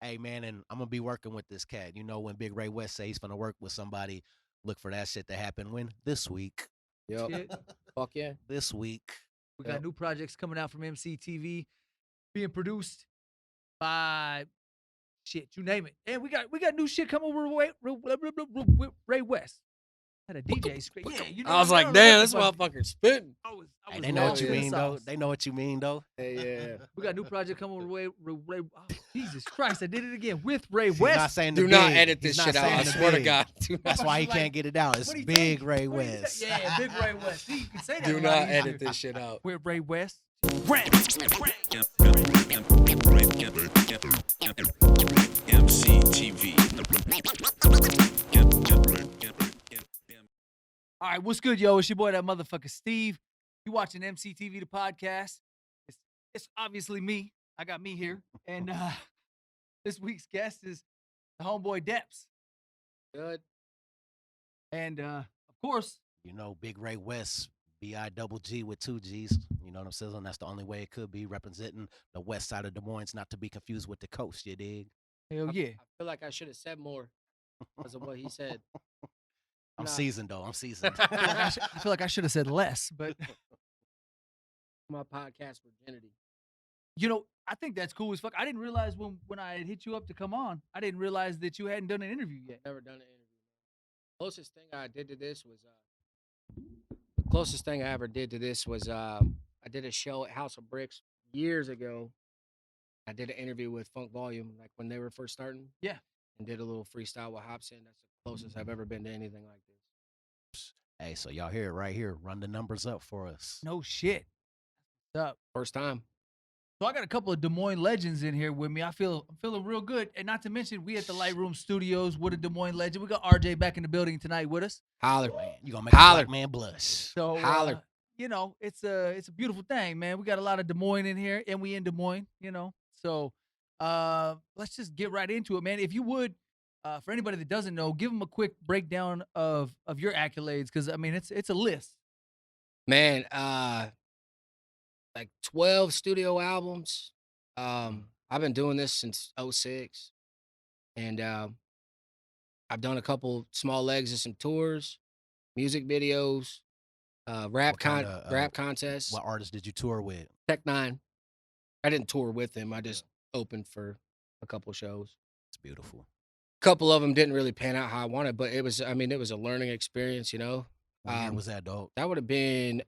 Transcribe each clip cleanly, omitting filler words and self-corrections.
Hey man, and I'm gonna be working with this cat. You know, when Big Ray West say he's gonna work with somebody, look for that shit to happen when this week. Yep. Shit. Fuck yeah. This week. We got Yep. new projects coming out from MCTV, being produced by shit, you name it. And we got new shit coming with Ray West. Had a DJ scream. Yeah, you know. I was what like, mean? I damn, don't this know what the fuck- motherfucker's spitting. I was Hey, they know what lost you in the mean though. sauce. They know what you mean though. Yeah. We got a new project coming with Ray. Oh, Jesus Christ, I did it again with Ray He's not West. saying the Do not big. edit He's this not shit out. saying I the swear to big. God. Do That's not, why he Like, can't get it out. It's What'd he Big say? Ray What'd he say? West. Yeah, Big Ray West. See, you can say that. do a lot not easier. edit this shit out. With Ray West. EmceeTV. All right, what's good, yo? It's your boy, that motherfucker Steve. You watching MCTV, the podcast. It's obviously me. I got me here. And this week's guest is the homeboy Deps. Good. And of course, You know, Big Ray West, B-I-double-G with two G's. You know what I'm saying? That's the only way it could be, representing the west side of Des Moines, not to be confused with the coast, you dig? hell yeah. I feel like I should have said more because of what he said. I'm Nah. seasoned though. I'm seasoned. I feel like I should have said less, but My podcast virginity. you know, I think that's cool as fuck. I didn't realize when I had hit you up to come on, I didn't realize that you hadn't done an interview yet. Never done an interview. Closest thing I did to this was the closest thing I ever did to this was I did a show at House of Bricks years ago. I did an interview with Funk Volume, like when they were first starting. Yeah. And did a little freestyle with Hobson. That's the closest I've ever been to anything like this. Hey, so y'all hear it right here. Run the numbers up for us. No shit. What's up? First time. So I got a couple of Des Moines legends in here with me. I'm feeling real good. And not to mention, we at the Lightroom Studios with a Des Moines legend. We got RJ back in the building tonight with us. Holler. Man, you gonna make a Holler. black man blush. So Holler. you know, it's a beautiful thing, man. We got a lot of Des Moines in here, and we in Des Moines, you know. So let's just get right into it, man. If you would, for anybody that doesn't know, give them a quick breakdown of your accolades, because I mean it's a list. Man, like 12 studio albums. I've been doing this since 06. And I've done a couple small legs of some tours, music videos, rap What kinda, rap contests. What artist did you tour with? Tech Nine. I didn't tour with him. I just opened for a couple shows. It's beautiful. A couple of them didn't really pan out how I wanted, but it was a learning experience, you know. What year was that, dog? That would have been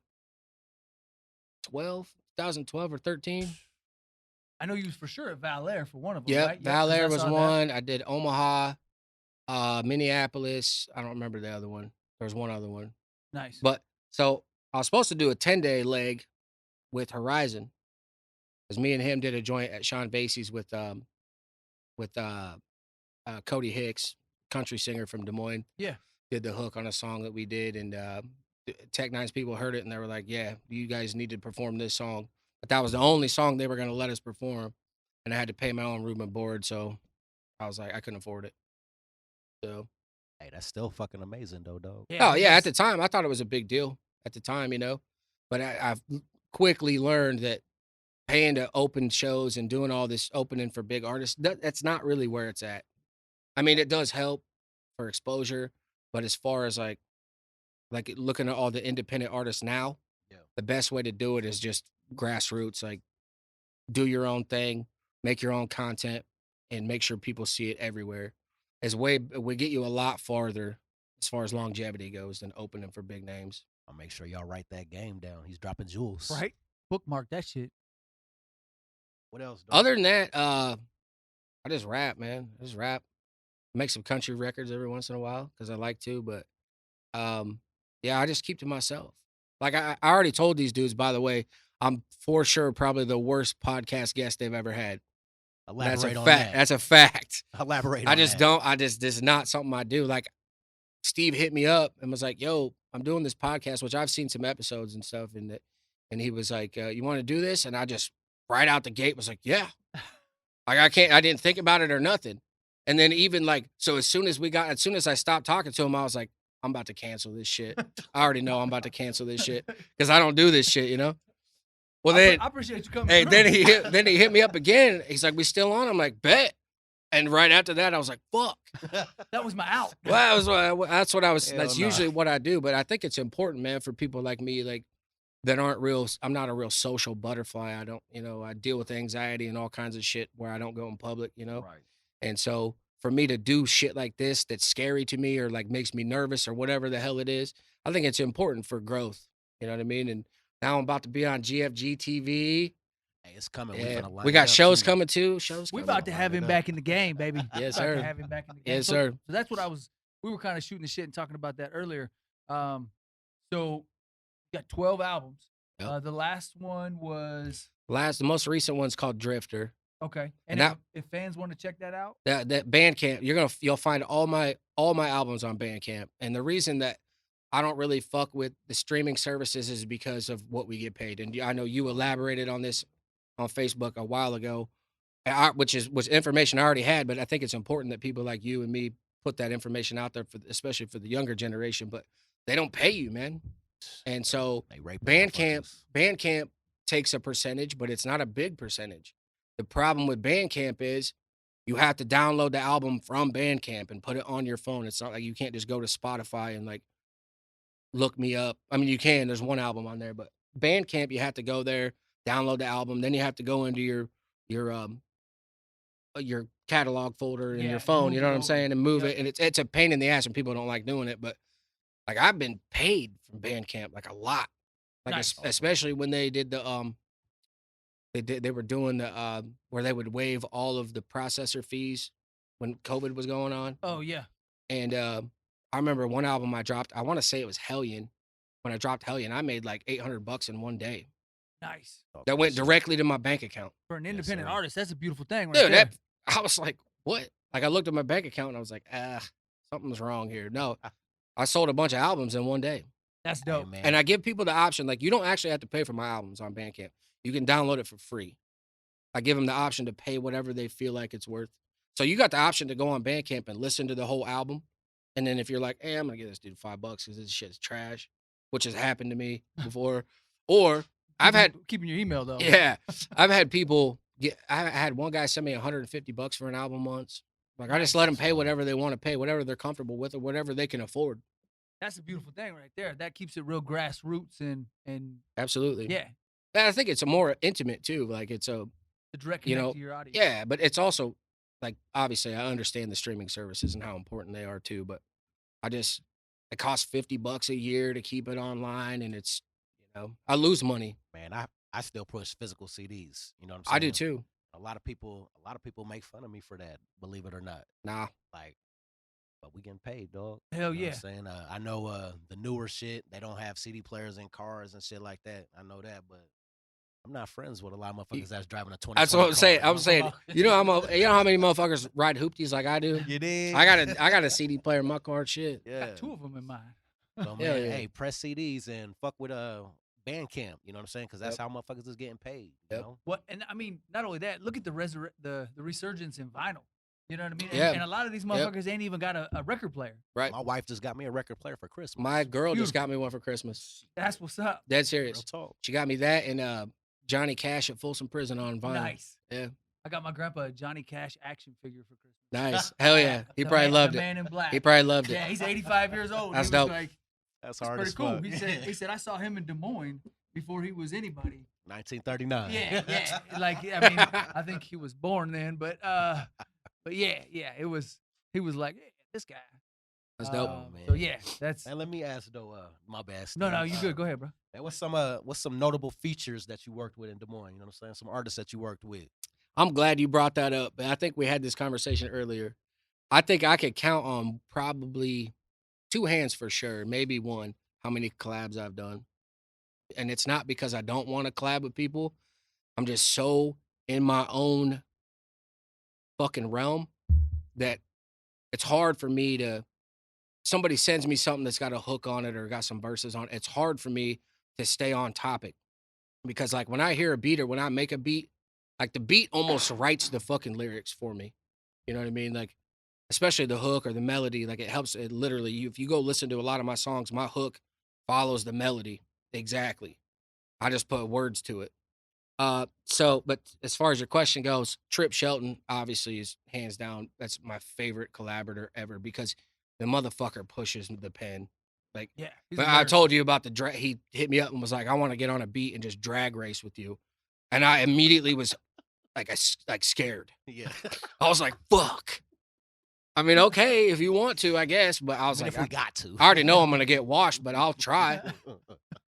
2012 or 13. I know you was for sure at Valaire for one of them, Yep, right? Yeah, 'cause I Valaire was saw that. one. I did Omaha, Minneapolis. I don't remember the other one. There was one other one. Nice. But so I was supposed to do a 10-day leg with Horizon, because me and him did a joint at Sean Basie's with Cody Hicks, country singer from Des Moines. Yeah. Did the hook on a song that we did, and Tech Nine's people heard it and they were like, "Yeah, you guys need to perform this song." But that was the only song they were going to let us perform, and I had to pay my own room and board, so I was like, I couldn't afford it. So, Hey, that's still fucking amazing though, dog. oh yeah, at because- the time I thought it was a big deal at the time, you know, but I've quickly learned that paying to open shows and doing all this opening for big artists, that's not really where it's at. I mean, it does help for exposure, but as far as like looking at all the independent artists now, Yeah. the best way to do it is just grassroots, like do your own thing, make your own content, and make sure people see it everywhere. We get you a lot farther as far as longevity goes than opening for big names. I'll make sure y'all write that game down. He's dropping jewels. right? Bookmark that shit. What else? Dog? Other than that, I just rap, man. I just rap. Make some country records every once in a while because I like to, but yeah, I just keep to myself. Like I already told these dudes, by the way, I'm for sure probably the worst podcast guest they've ever had. Elaborate That's a on fact. that. That's a fact. Elaborate. I on just that. don't. This is not something I do. Like Steve hit me up and was like, "Yo, I'm doing this podcast," which I've seen some episodes and stuff, and he was like, "You want to do this?" And I just right out the gate was like, "Yeah." Like I didn't think about it or nothing. And then even like, so as soon as I stopped talking to him, I was like, I'm about to cancel this shit. I already know I'm about to cancel this shit because I don't do this shit, you know? Well, then, I appreciate you coming. hey, through. then he hit me up again. He's like, "We still on?" I'm like, "Bet." And right after that, I was like, fuck. That was my out. Well, that's what I was. Hell That's nah. usually what I do. But I think it's important, man, for people like me, like that aren't real. I'm not a real social butterfly. I don't, I deal with anxiety and all kinds of shit where I don't go in public, Right. And so for me to do shit like this that's scary to me or like makes me nervous or whatever the hell it is, I think it's important for growth. You know what I mean? And now I'm about to be on GFG TV. Hey, it's coming. Yeah. Finna line We it got up, shows too. coming too. Shows We coming. about to have Line him it back in the game, baby. Yes, About to sir. have him back in the game. Yes, So, sir. so that's what we were kind of shooting the shit and talking about that earlier. So you got 12 albums. Yep. The last one was The most recent one's called Drifter. okay. And And if fans want to check that out, That Bandcamp, you'll find all my albums on Bandcamp. And the reason that I don't really fuck with the streaming services is because of what we get paid. And I know you elaborated on this on Facebook a while ago, which was information I already had, but I think it's important that people like you and me put that information out there especially for the younger generation. But they don't pay you, man. And so They rape Bandcamp takes a percentage, but it's not a big percentage. The problem with Bandcamp is you have to download the album from Bandcamp and put it on your phone. It's not like you can't just go to Spotify and like look me up. I mean, you can. There's one album on there, but Bandcamp, you have to go there, download the album, then you have to go into your catalog folder in Yeah, your phone. move You know it what I'm over. saying? And move Yep. it, and it's a pain in the ass, and people don't like doing it. But like I've been paid from Bandcamp like a lot, like Nice. especially when they did the they were doing the where they would waive all of the processor fees when COVID was going on. oh yeah, And I remember one album I dropped, I want to say it was Hellion. When I dropped Hellion, I made like $800 in one day. nice. That went directly to my bank account. For an Yes, independent sir. artist, that's a beautiful thing, right Dude, there. I was like, what? Like I looked at my bank account and I was like, something's wrong here. No, I sold a bunch of albums in one day. That's Hey, dope. man. And I give people the option, like you don't actually have to pay for my albums on Bandcamp. You can download it for free. I give them the option to pay whatever they feel like it's worth. So you got the option to go on Bandcamp and listen to the whole album. And then if you're like, hey, I'm gonna give this dude $5 because this shit's trash, which has happened to me before. Or I've had keeping your email though. yeah, I've had people I had one guy send me $150 for an album once. Like I just let them pay whatever they want to pay, whatever they're comfortable with, or whatever they can afford. That's a beautiful thing right there. That keeps it real grassroots and Absolutely. yeah, And I think it's a more intimate too. Like it's a the direct You connect know, to your audience. yeah, but it's also like obviously I understand the streaming services and how important they are too. But it costs $50 a year to keep it online, and it's I lose money. Man, I still push physical CDs. You know what I'm saying? I do too. A lot of people make fun of me for that, believe it or not. Nah, Like, but we getting paid, dog. Hell You know yeah. what I'm saying? I know the newer shit, they don't have CD players in cars and shit like that. I know that, but I'm not friends with a lot of motherfuckers that's driving a 20. that's what I'm saying. I'm saying, you know how many motherfuckers ride hoopties like I do? You did? I got a CD player in my car. Shit. Yeah. Got two of them in mind. So, Hell man, yeah. hey, press CDs and fuck with Bandcamp. You know what I'm saying? Because that's Yep. how motherfuckers is getting paid. You Yep. know? What and I mean, not only that, look at the the resurgence in vinyl. You know what I mean? Yeah. And a lot of these motherfuckers ain't even got a record player. Right. My wife just got me a record player for Christmas. My girl just Beautiful. got me one for Christmas. That's what's up. Dead Real serious. talk. She got me that and Johnny Cash at Folsom Prison on vinyl. Nice. Yeah. I got my grandpa a Johnny Cash action figure for Christmas. Nice. Hell yeah. He The probably man- loved the it. Man in Black. He probably loved it. Yeah, he's 85 years old. That's he was dope. like, That's it's hard pretty as cool. fuck. He said I saw him in Des Moines before he was anybody. 1939. Yeah. Like I mean, I think he was born then, but yeah, it was. He was like, hey, this guy. That's dope. So man. yeah, that's. And let me ask though, my bad. No, Steve. you good. Go ahead, bro. Man, what's some notable features that you worked with in Des Moines? You know what I'm saying? Some artists that you worked with. I'm glad you brought that up. I think we had this conversation earlier. I think I could count on probably 2 hands for sure, maybe one, how many collabs I've done. And it's not because I don't want to collab with people. I'm just so in my own fucking realm that it's hard for me to, somebody sends me something that's got a hook on it or got some verses on it. It's hard for me to stay on topic because like when I hear a beat or when I make a beat, like the beat almost writes the fucking lyrics for me. You know what I mean? Like, especially the hook or the melody, like it helps it literally. If you go listen to a lot of my songs, my hook follows the melody exactly. I just put words to it. But as far as your question goes, Trip Shelton obviously is hands down. That's my favorite collaborator ever because the motherfucker pushes the pen. Like, Yeah, he's but I hilarious. told you about the drag. He hit me up and was like, "I want to get on a beat and just drag race with you," and I immediately was like scared. Yeah. I was like, "Fuck." I mean, okay, if you want to, I guess. But I was Even like, if we got to. I already know I'm gonna get washed, but I'll try.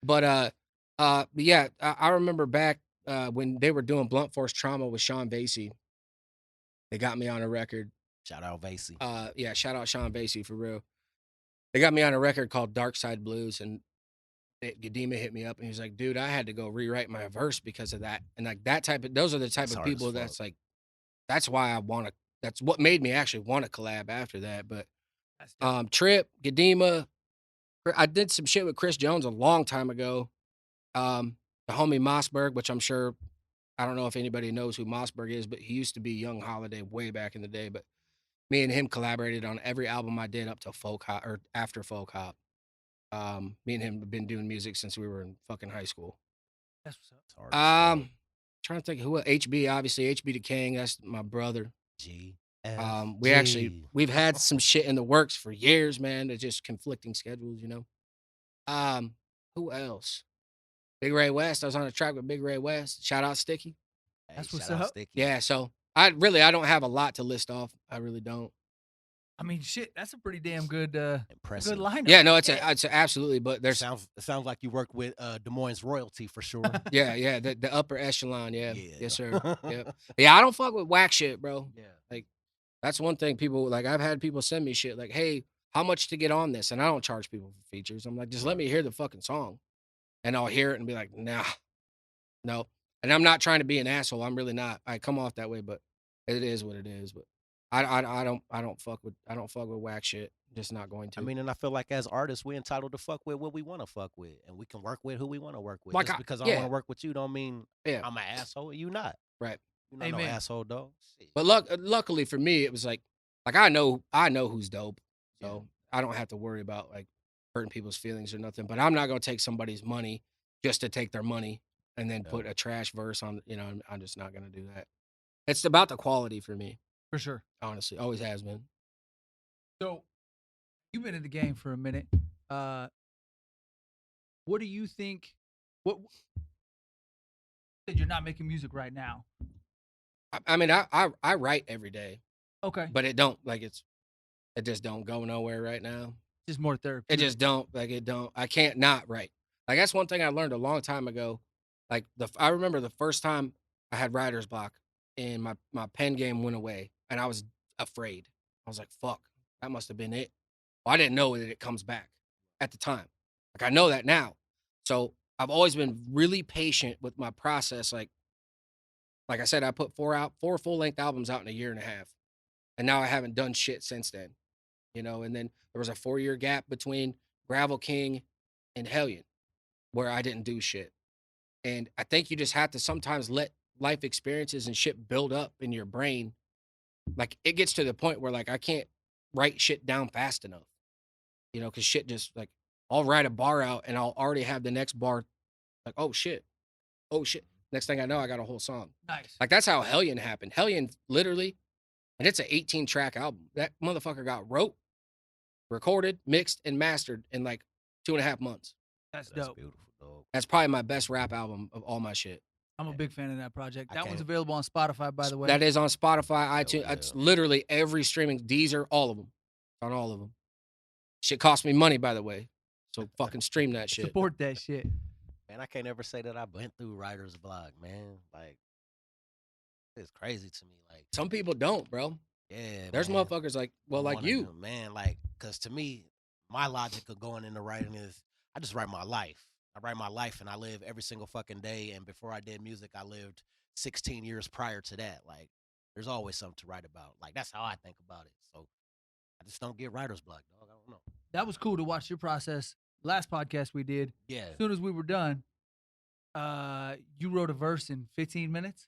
But yeah, I remember back when they were doing Blunt Force Trauma with Sean Basie. They got me on a record. Shout out Vasey. Yeah, shout out Sean Basie for real. They got me on a record called Dark Side Blues, and Gadima hit me up and he was like, "Dude, I had to go rewrite my verse because of that." And like that type of, those are the type It's of hard as people fuck. that's like, that's why I want to. That's what made me actually want to collab after that. But That's dope. Trip, Gadima, I did some shit with Chris Jones a long time ago. The homie Mossberg, which I'm sure, I don't know if anybody knows who Mossberg is, but he used to be Young Holiday way back in the day. But me and him collaborated on every album I did up to Folk Hop or after Folk Hop. Me and him have been doing music since we were in fucking high school. That's what's up. It's hard as fuck. Trying to think of who HB, obviously HB the King, that's my brother. G. We've had some shit in the works for years, man. It's just conflicting schedules, you know. Who else? Big Ray West. I was on a track with Big Ray West. Shout out Sticky. That's Hey, what's shout out up. Sticky. Yeah, so I don't have a lot to list off. I really don't. I mean, shit, that's a pretty damn good, Impressive. good lineup. Yeah, no, it's a absolutely, but there's It sounds like you work with Des Moines royalty for sure. yeah, the upper echelon, yeah. Yeah. Yes, sir. Yep. Yeah, I don't fuck with whack shit, bro. Yeah. Like, that's one thing people like. I've had people send me shit like, "Hey, how much to get on this?" And I don't charge people for features. I'm like, just let me hear the fucking song, and I'll hear it and be like, nah, no. And I'm not trying to be an asshole. I'm really not. I come off that way, but it is what it is. But I don't fuck with whack shit. Just not going to. I mean, and I feel like as artists, we're entitled to fuck with what we want to fuck with, and we can work with who we want to work with. Like Just because I yeah. want to work with you, don't mean Yeah. I'm an asshole. You not. Right. You not no Amen. asshole, dog. Shit. But luckily for me, it was like I know who's dope, so I don't have to worry about like hurting people's feelings or nothing. But I'm not gonna take somebody's money just to take their money and then put a trash verse on. You know, I'm just not gonna do that. It's about the quality for me, For sure. honestly. Always has been. So, you've been in the game for a minute. What do you think? What you're not making music right now? I mean, I write every day, Okay, but it don't like it just don't go nowhere right now. just more therapy. It just don't like it don't. I can't not write. Like that's one thing I learned a long time ago. Like I remember the first time I had writer's block and my pen game went away and I was afraid. I was like, fuck, that must have been it. Well, I didn't know that it comes back at the time. Like I know that now. So I've always been really patient with my process. Like I said, I put 4 full length albums out in a year and a half. And now I haven't done shit since then. You know, and then there was a 4-year gap between Gravel King and Hellion where I didn't do shit. And I think you just have to sometimes let life experiences and shit build up in your brain. Like it gets to the point where like I can't write shit down fast enough. You know, because shit just like I'll write a bar out and I'll already have the next bar like, oh shit. Oh shit. Next thing I know, I got a whole song. Nice. Like that's how Hellion happened. Hellion literally, and it's an 18-track album. That motherfucker got wrote, recorded, mixed, and mastered in like 2.5 months. That's That's dope. beautiful, dog. That's probably my best rap album of all my shit. I'm a big fan of that project. I That one's can't- available on Spotify, by the way. That is on Spotify, iTunes. yeah. It's literally every streaming, Deezer, all of them. On all of them. Shit cost me money, by the way. So fucking stream that shit. Support that shit. Man, I can't ever say that I went through writer's block, man. Like, it's crazy to me. Like, Some people don't, bro. yeah, There's man. motherfuckers like, well, I'm like one of you. them, man. Like, cause to me, my logic of going into writing is I just write my life. I write my life, and I live every single fucking day. And before I did music, I lived 16 years prior to that. Like, there's always something to write about. Like, that's how I think about it. So I just don't get writer's block, dog. I don't know. That was cool to watch your process. Last podcast we did, Yeah, as soon as we were done, you wrote a verse in 15 minutes,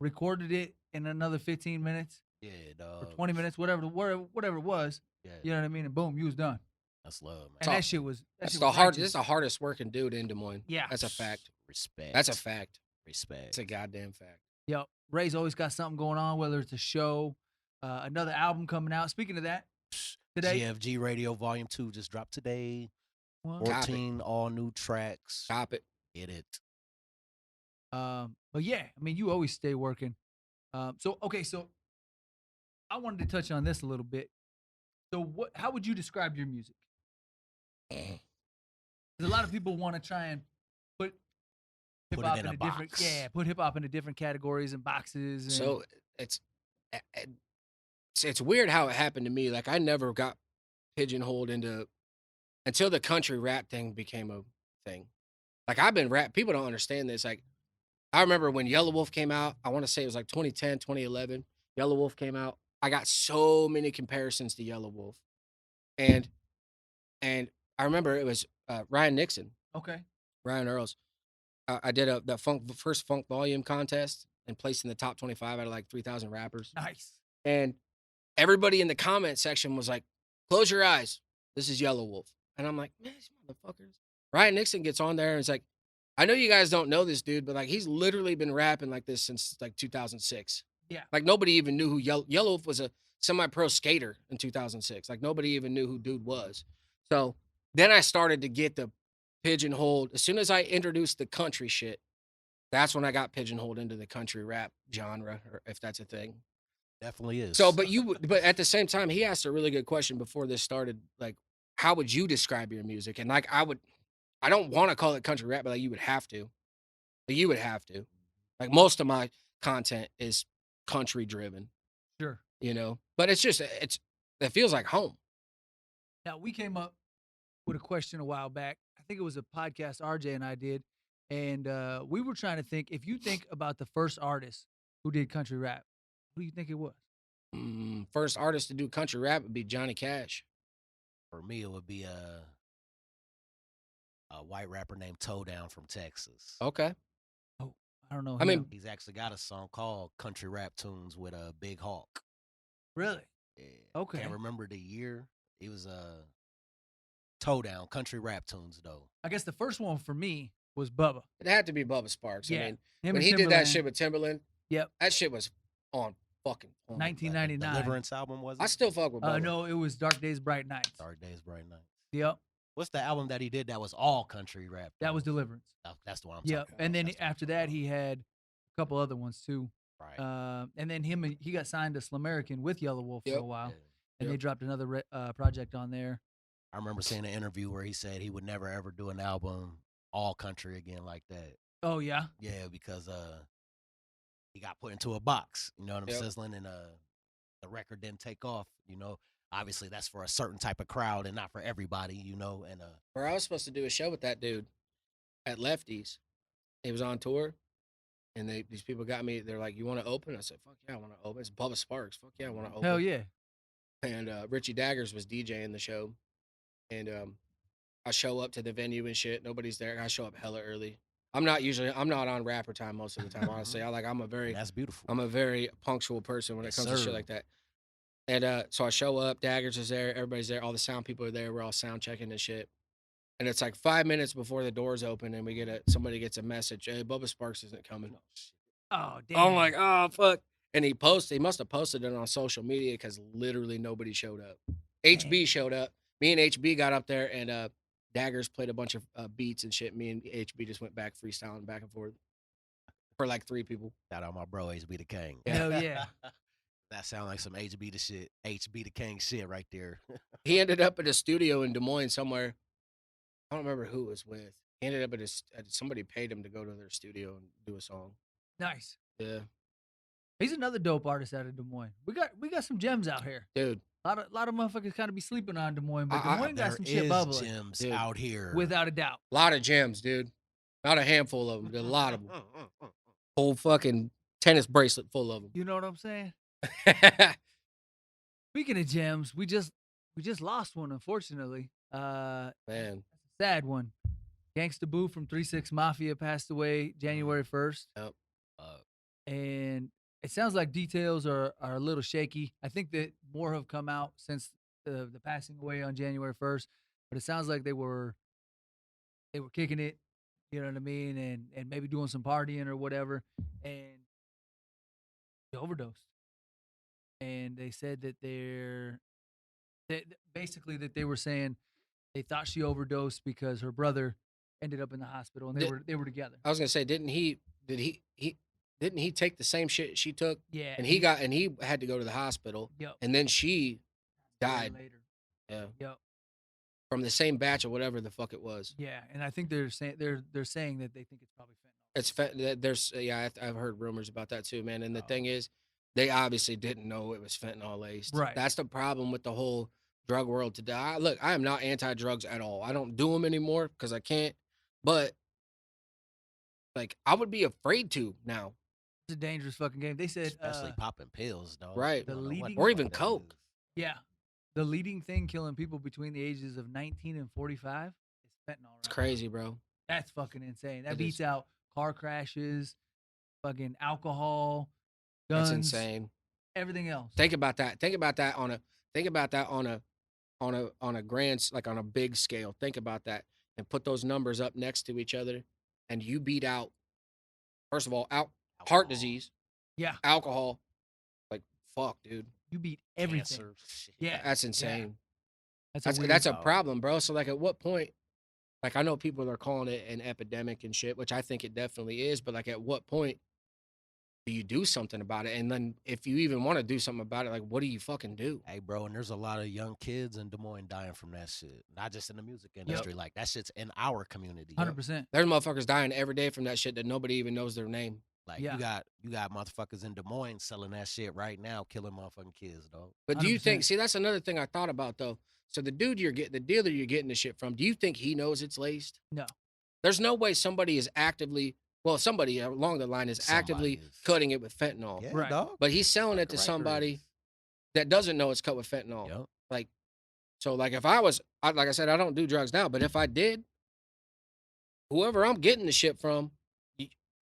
recorded it in another 15 minutes yeah, or dog. 20 minutes, whatever it was. Yeah, You know what I mean? And boom, you was done. that's love, man. And that shit was That's shit the was hard. righteous. This is the hardest working dude in Des Moines. Yeah. That's a fact. Respect. That's a fact. Respect. It's a goddamn fact. Yep. Ray's always got something going on, whether it's a show, another album coming out. Speaking of that, today, GFG Radio Volume 2 just dropped today. well, Cop it. 14 all new tracks. Cop it. Get it. but yeah, I mean, you always stay working. So I wanted to touch on this a little bit. So how would you describe your music? Because a lot of people want to try and put hip Put it hop in a into different, box. put hip hop into different categories and boxes. And, So it's weird how it happened to me. Like I never got pigeonholed into until the country rap thing became a thing. Like I've been rap. People don't understand this. Like I remember when Yellow Wolf came out. I want to say it was like 2010, 2011. Yellow Wolf came out. I got so many comparisons to Yellow Wolf, and I remember it was Ryan Nixon, okay, Ryan Earls. I did the first funk volume contest and placed in the top 25 out of like 3,000 rappers. nice. And everybody in the comment section was like, "Close your eyes. This is Yellow Wolf." And I'm like, "Man, these motherfuckers." Ryan Nixon gets on there and it's like, "I know you guys don't know this dude, but like he's literally been rapping like this since like 2006." Yeah. Like nobody even knew who Yellow Wolf was, a semi-pro skater in 2006. Like nobody even knew who dude was. So then I started to get the pigeonholed. As soon as I introduced the country shit, that's when I got pigeonholed into the country rap genre, or if that's a thing. Definitely is. So, but at the same time, he asked a really good question before this started. Like, how would you describe your music? And like, I don't want to call it country rap, but like, you would have to. Like, you would have to. Like, most of my content is country driven, Sure. you know. But it feels like home. Now we came up with a question a while back. I think it was a podcast RJ and I did, and we were trying to think, if you think about the first artist who did country rap, who do you think it was? First artist to do country rap would be Johnny Cash. For me, it would be a white rapper named Toe Down from Texas. Okay. Oh, I don't know. I mean, him. He's actually got a song called Country Rap Tunes with a Big Hawk. Really? Yeah. Okay. Can't remember the year. It was Toe Down, Country Rap Tunes, though. I guess the first one for me was Bubba. it had to be Bubba Sparks. Yeah. I mean, Him when and he did that Timberland. shit with Timberland, Yep. that shit was on fucking point. 1999. Deliverance album, was it? I still fuck with Bubba. No, it was Dark Days, Bright Nights. Dark Days, Bright Nights. Yep. What's the album that he did that was all country rap? That was Deliverance. That's the one I'm Yep. talking about. And then That's the one after I'm that, talking he had a couple other ones too. about. Right. And then he got signed to Slamerican with Yellow Wolf for Yep. a while, Yeah. and they Yep. dropped another project on there. I remember seeing an interview where he said he would never ever do an album all country again like that. Oh yeah. Yeah, because he got put into a box. You know what I'm Yep. sizzling, and the record didn't take off. You know, obviously that's for a certain type of crowd and not for everybody. You know, and Where I was supposed to do a show with that dude at Lefties. He was on tour, and these people got me. They're like, "You want to open?" I said, "Fuck yeah, I want to open." It's Bubba Sparks. Fuck yeah, I want to open. Hell yeah. And Richie Daggers was DJing the show, and I show up to the venue and shit. Nobody's there. I show up hella early. I'm not on rapper time most of the time. Honestly, I'm that's beautiful. a very punctual person when it Yes, comes to sir. shit like that. And so I show up. Daggers is there. Everybody's there. All the sound people are there. We're all sound checking and shit. And it's like 5 minutes before the doors open, and somebody gets a message. Hey, Bubba Sparks isn't coming. Oh damn. I'm like, oh fuck. And he must have posted it on social media because literally nobody showed up. HB showed up. Me and HB got up there, and Daggers played a bunch of beats and shit. Me and HB just went back freestyling back and forth for like 3 people. Shout out my bro HB the King. Hell yeah. That sounds like some HB the King shit right there. He ended up at a studio in Des Moines somewhere. I don't remember who it was with. He ended up somebody paid him to go to their studio and do a song. Nice. Yeah, He's another dope artist out of Des Moines. We got some gems out here. dude. A lot of motherfuckers kind of be sleeping on Des Moines, but Des I- Moines got There some shit is bubbling, gems Dude. out here. without a doubt. A lot of gems, dude. Not a handful of them. There's a lot of them. Whole fucking tennis bracelet full of You know what I'm saying? them. Speaking of gems, we just lost one, unfortunately. Man, Sad one. Gangsta Boo from 3-6 Mafia passed away January 1st. Yep. And it sounds like details are a little shaky. I think that more have come out since the passing away on January 1st, but it sounds like they were kicking it, You know what I mean? And maybe doing some partying or whatever. And she overdosed. And they said that basically that they were saying they thought she overdosed because her brother ended up in the hospital and they were together. I was gonna say, didn't he take the same shit she took? Yeah. And he had to go to the hospital. Yep. And then she died. Later. Yeah. Yep. From the same batch or whatever the fuck it was. Yeah, and I think they're saying that they think it's probably fentanyl. There's I've heard rumors about that too, man. And the thing is, they obviously didn't know it was fentanyl laced. Right. That's the problem with the whole drug world today. Look, I am not anti-drugs at all. I don't do them anymore because I can't. But like, I would be afraid to now. It's a dangerous fucking game. They said, especially popping pills, dog. Right. You don't know what or the even fuck that coke. is. yeah, the leading thing killing people between the ages of 19 and 45 is fentanyl. Right? It's crazy, bro. That's fucking insane. That It beats is. out car crashes, fucking alcohol, guns, That's insane. everything else. Think about that. Think about that on a grand, like on a big scale. Think about that and put those numbers up next to each other, and you beat out, first of all, heart disease, Yeah, alcohol. Like, fuck, dude. you beat everything. Cancer, shit. Yeah, That's insane. That's That's a dog. problem, bro. So like, at what point? Like, I know people are calling it an epidemic and shit, which I think it definitely is. But like, at what point do you do something about it? And then if you even want to do something about it, like, what do you fucking do? Hey, bro, and there's a lot of young kids in Des Moines dying from that shit. Not just in the music industry. Like, that shit's in our community. 100%. There's motherfuckers dying every day from that shit that nobody even knows their name. Like, Yeah. you got motherfuckers in Des Moines selling that shit right now, killing motherfucking kids, dog. But do you think? 100%. See, that's another thing I thought about though. So the dealer you're getting the shit from, do you think he knows it's laced? No. There's no way somebody is actively, somebody along the line is actively Somebody is. cutting it with fentanyl. Yeah, Right. dog. But he's selling it to Right somebody that doesn't know it's cut with fentanyl. Yep. Like, so like if I was, like I said, I don't do drugs now, but if I did, whoever I'm getting the shit from,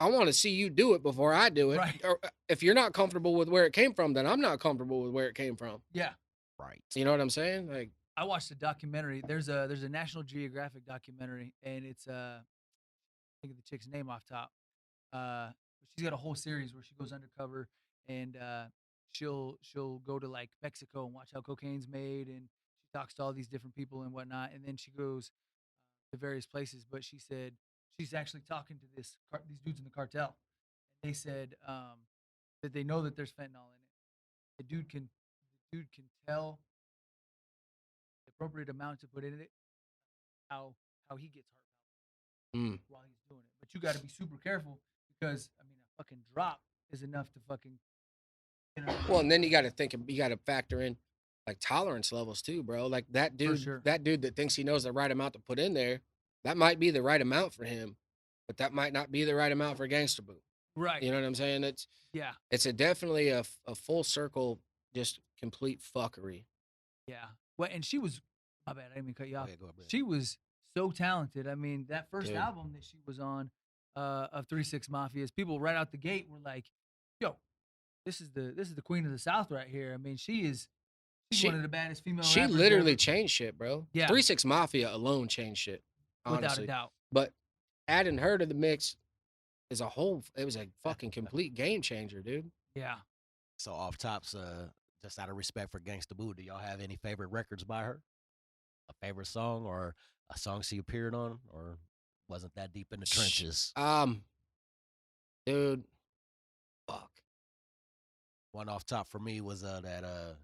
I want to see you do it before I do it. Right. Or if you're not comfortable with where it came from, then I'm not comfortable with where it came from. Yeah. Right. You know what I'm saying? Like, I watched a documentary. There's a National Geographic documentary, and it's I think of the chick's name off top. She's got a whole series where she goes undercover and she'll go to like Mexico and watch how cocaine's made, and she talks to all these different people and whatnot, and then she goes to various places. But she said she's actually talking to these dudes in the cartel. They said that they know that there's fentanyl in it. The dude can tell the appropriate amount to put in it, how he gets heart palpitations while he's doing it. But you got to be super careful because I mean a fucking drop is enough to fucking. You know, well, and then you got to factor in like tolerance levels too, bro. Like that dude, sure. that dude that thinks he knows the right amount to put in there, that might be the right amount for him, but that might not be the right amount for Gangsta Boo. right. You know what I'm saying? Yeah. It's definitely a full circle, just complete fuckery. Yeah. Well, and she was. My bad. I didn't mean to cut you off. Go ahead, She was so talented. I mean, that first Dude. album that she was on, of 3 6 Mafias, people right out the gate were like, "Yo, this is the queen of the South right here." I mean, she's one of the baddest female. She rappers literally ever. changed shit, bro. Yeah. 3 6 Mafia alone changed shit, without honestly. a doubt. But adding her to the mix is it was a fucking complete game changer, dude. Yeah. So off tops, just out of respect for Gangsta Boo, do y'all have any favorite records by her? A favorite song or a song she appeared on, or wasn't that deep in the trenches? Dude, fuck. One off top for me was that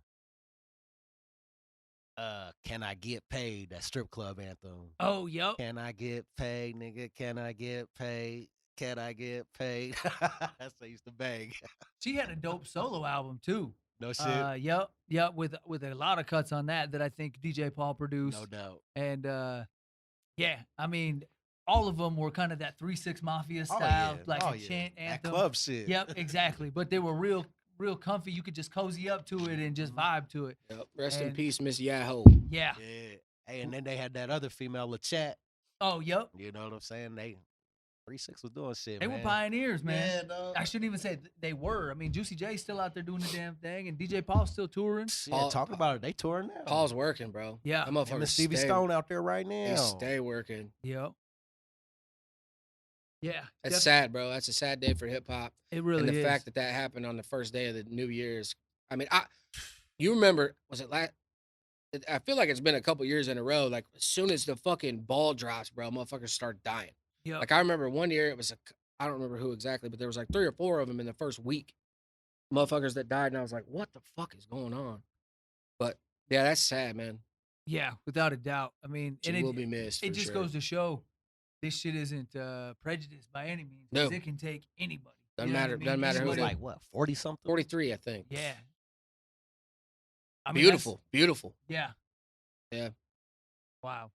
Can I Get Paid, that strip club anthem. Oh, yep. Can I get paid, nigga? Can I get paid? Can I get paid? That's what I used to bang. She had a dope solo album too. No shit. Yep, with a lot of cuts on that I think DJ Paul produced. No doubt. And yeah, I mean, all of them were kind of that 3 6 Mafia Oh, style, yeah. like Oh, a yeah. chant That anthem. club shit. Yep, exactly. But they were real comfy. You could just cozy up to it and just vibe to it. Yep. Rest in And- peace, Miss Yahoo. Yeah. Yeah. Hey, and then they had that other female, LaChat. Oh, yep. You know what I'm saying? 3-6 was doing shit, They man. were pioneers, man. Yeah, dog. I shouldn't even say they were. I mean, Juicy J's still out there doing the damn thing, and DJ Paul's still touring. Yeah, talking about it. They touring now. Paul's working, bro. Yeah. That Him motherfucker and Stevie stay, Stone out there right now. He stay working. Yep. Yeah, That's sad, bro. That's a sad day for hip hop. It really And the is. fact that that happened on the first day of the New Year's. I mean, you remember, was it last? I feel like it's been a couple years in a row. Like, as soon as the fucking ball drops, bro, motherfuckers start dying. Yep. Like, I remember one year, it was I don't remember who exactly, but there was like 3 or 4 of them in the first week. Motherfuckers that died, and I was like, what the fuck is going on? But yeah, that's sad, man. Yeah, without a doubt. I mean, She will be missed. It for just sure. goes to show this shit isn't prejudiced by any means. No. It can take anybody. Doesn't matter. Doesn't matter He who was it is. like what, 40 something? 43, I think. Yeah. I mean, Beautiful, beautiful. Yeah. Yeah. Wow.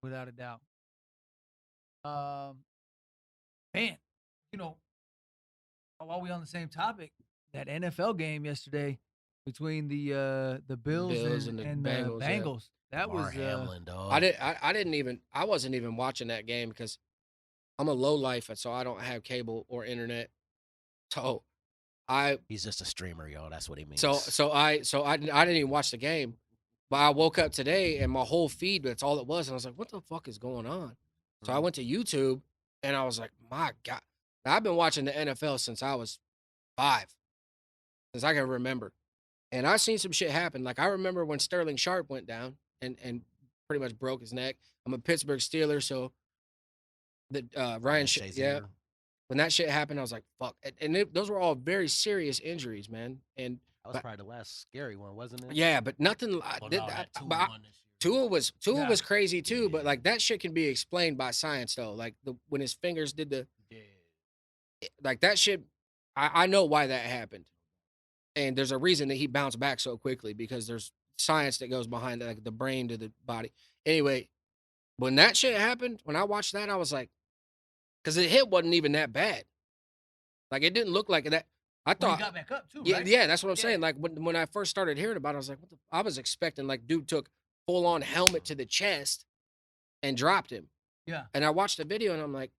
Without a doubt. Man, you know, while we on the same topic, that NFL game yesterday between the Bills and and and the Bengals, yeah. Bengals. That Damar was Hamlin, dog. I wasn't even watching that game because I'm a low life, so I don't have cable or internet. So He's just a streamer, y'all. That's what he means. so I didn't even watch the game. But I woke up today and my whole feed, that's all it was. And I was like, what the fuck is going on? So I went to YouTube and I was like, my God. Now, I've been watching the NFL since I was 5, since I can remember. And I've seen some shit happen. Like, I remember when Sterling Sharp went down and pretty much broke his neck. I'm a Pittsburgh Steeler, so Ryan Shazier. when that shit happened, I was like, fuck. And those were all very serious injuries, man. And That was probably the last scary one, wasn't it? yeah, but nothing. Well, no, that Tua But won this year. Tua was crazy too, but Yeah. like that shit can be explained by science though. Like when his fingers did like that shit, I know why that happened, and there's a reason that he bounced back so quickly because there's science that goes behind like the brain to the body. Anyway, when that shit happened, when I watched that, I was like, because the hit wasn't even that bad. Like it didn't look like that. I when thought he got back up too, yeah, right? yeah, that's what I'm Yeah. saying. Like when I first started hearing about it, I was like, I was expecting like dude took full on helmet to the chest and dropped him. Yeah. And I watched the video and I'm like,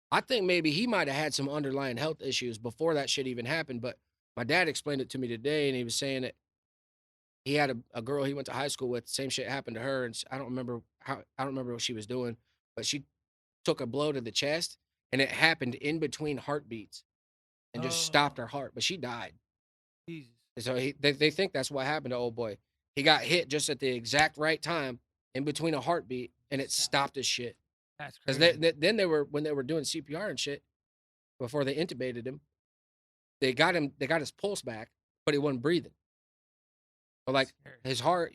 I think maybe he might have had some underlying health issues before that shit even happened. But my dad explained it to me today and he was saying that he had a girl he went to high school with, same shit happened to her. And I don't remember what she was doing, but she took a blow to the chest and it happened in between heartbeats and just stopped her heart. But she died. Jesus. So they think that's what happened to old boy. He got hit just at the exact right time in between a heartbeat, and it stopped his shit. That's Because crazy. then when they were doing CPR and shit before they intubated him, they got his pulse back, but he wasn't breathing. So like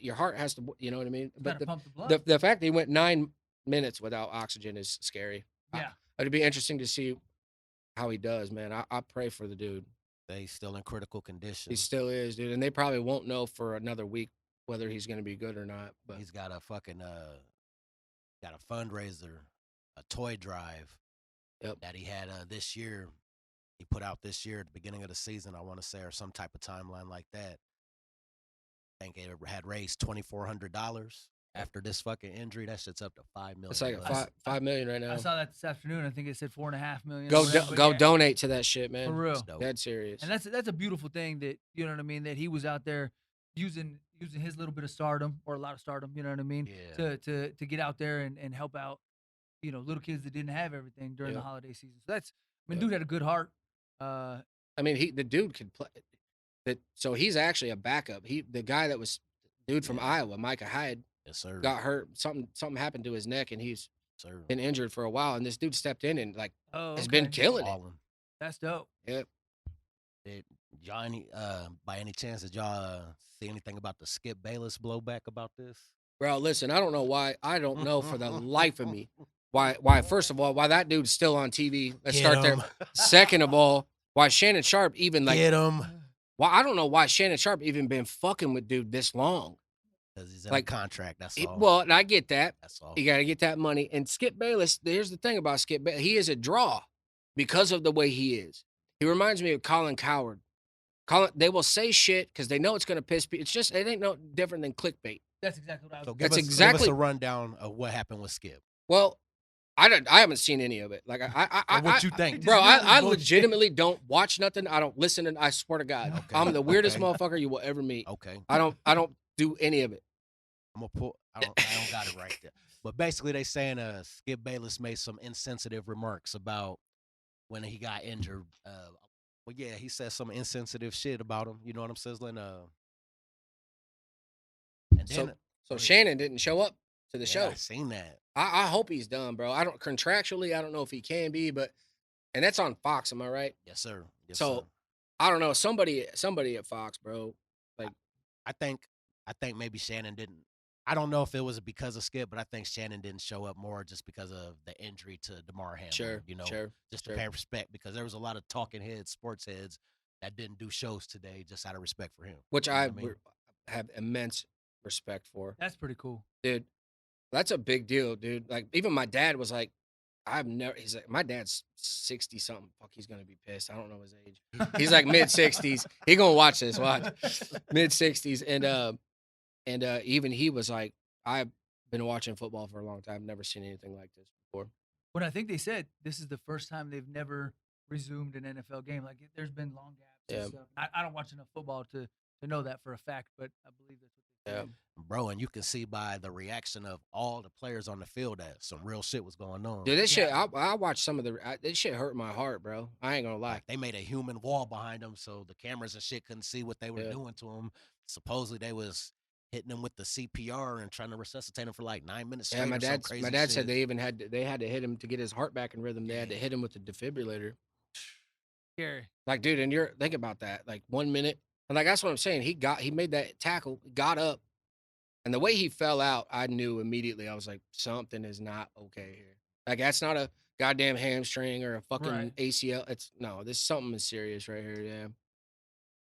your heart has to, you know what I mean? But Pump the blood. the fact that he went 9 minutes without oxygen is scary. Yeah. It'd be interesting to see how he does, man. I pray for the dude. They still in critical condition. He still is, dude, and they probably won't know for another week whether he's going to be good or not. But he's got a fucking got a fundraiser, a toy drive that he had this year. He put out this year at the beginning of the season, I want to say, or some type of timeline like that. I think it had raised $2,400 after this fucking injury. That shit's up to $5 million. It's like $5 million right now. I saw that this afternoon. I think it said $4.5 million. Go donate to that shit, man. For real. Dead serious. And that's a beautiful thing that, you know what I mean, that he was out there using his little bit of stardom, or a lot of stardom, you know what I mean, to get out there and help out, you know, little kids that didn't have everything during the holiday season. So that's, I mean, dude had a good heart. I mean, the dude could play. So he's actually a backup. The guy that was dude from Iowa, Micah Hyde, got hurt. Something happened to his neck, and he's been injured for a while. And this dude stepped in and like has been killing it. That's dope. Yep. Did y'all by any chance did y'all see anything about the Skip Bayless blowback about this? Bro, listen, I don't know why. I don't know for the life of me why. First of all, why that dude's still on TV. Let's start there. Second of all, why Shannon Sharp even like get him. Well, I don't know why Shannon Sharp even been fucking with dude this long. Because he's in a contract, that's all. Well, and I get that. That's all. You got to get that money. And Skip Bayless, here's the thing about Skip Bayless. He is a draw because of the way he is. He reminds me of Colin Cowherd. They will say shit because they know it's going to piss people. It's just, it ain't no different than clickbait. That's exactly what I was saying. So give us a rundown of what happened with Skip. Well, I haven't seen any of it. Like what you think, bro? I legitimately don't watch nothing. I don't listen, and I swear to God, okay. I'm the weirdest motherfucker you will ever meet. Okay, I don't do any of it. I'm gonna pull. I don't got it right there. But basically, they saying Skip Bayless made some insensitive remarks about when he got injured. Well, yeah, he said some insensitive shit about him. You know what I'm saying? And So then so go ahead. Shannon didn't show up to the Yeah, show. I seen that. I hope he's done, bro. I don't contractually, I don't know if he can be, but and that's on Fox, am I right? Yes, sir. Yes, So sir. I don't know. Somebody at Fox, bro. Like, I think maybe Shannon didn't. I don't know if it was because of Skip, but I think Shannon didn't show up more just because of the injury to DeMar Hamlin. sure, You know, sure, just to sure. pay respect because there was a lot of talking heads, sports heads that didn't do shows today just out of respect for him. Which You know I what I mean? have immense respect for, That's pretty cool. dude. That's a big deal, dude. Like, even my dad was like, I've never. He's like, my dad's 60 something. Fuck, he's gonna be pissed. I don't know his age. He's like mid 60s. He gonna watch this. Watch, mid 60s, and even he was like, I've been watching football for a long time. Never seen anything like this before. But I think they said this is the first time they've never resumed an NFL game. Like there's been long gaps Yeah. and stuff. I don't watch enough football to know that for a fact, but I believe that's what they Yeah. said. Bro, and you can see by the reaction of all the players on the field that some real shit was going on. Dude, this shit. Yeah. I watched some of this shit hurt my heart, bro. I ain't gonna lie. Like they made a human wall behind them, so the cameras and shit couldn't see what they were Yeah. doing to him. Supposedly they was hitting him with the CPR and trying to resuscitate him for like 9 minutes straight. Yeah, or some crazy my dad shit. said they even had to hit him to get his heart back in rhythm. They had to Yeah. hit him with the defibrillator. Scary. Like, dude, and think about that. Like 1 minute, and like that's what I'm saying. He made that tackle, got up, and the way he fell out, I knew immediately. I was like, something is not okay here. Like that's not a goddamn hamstring or a fucking Right. ACL. This something is serious right here. Yeah.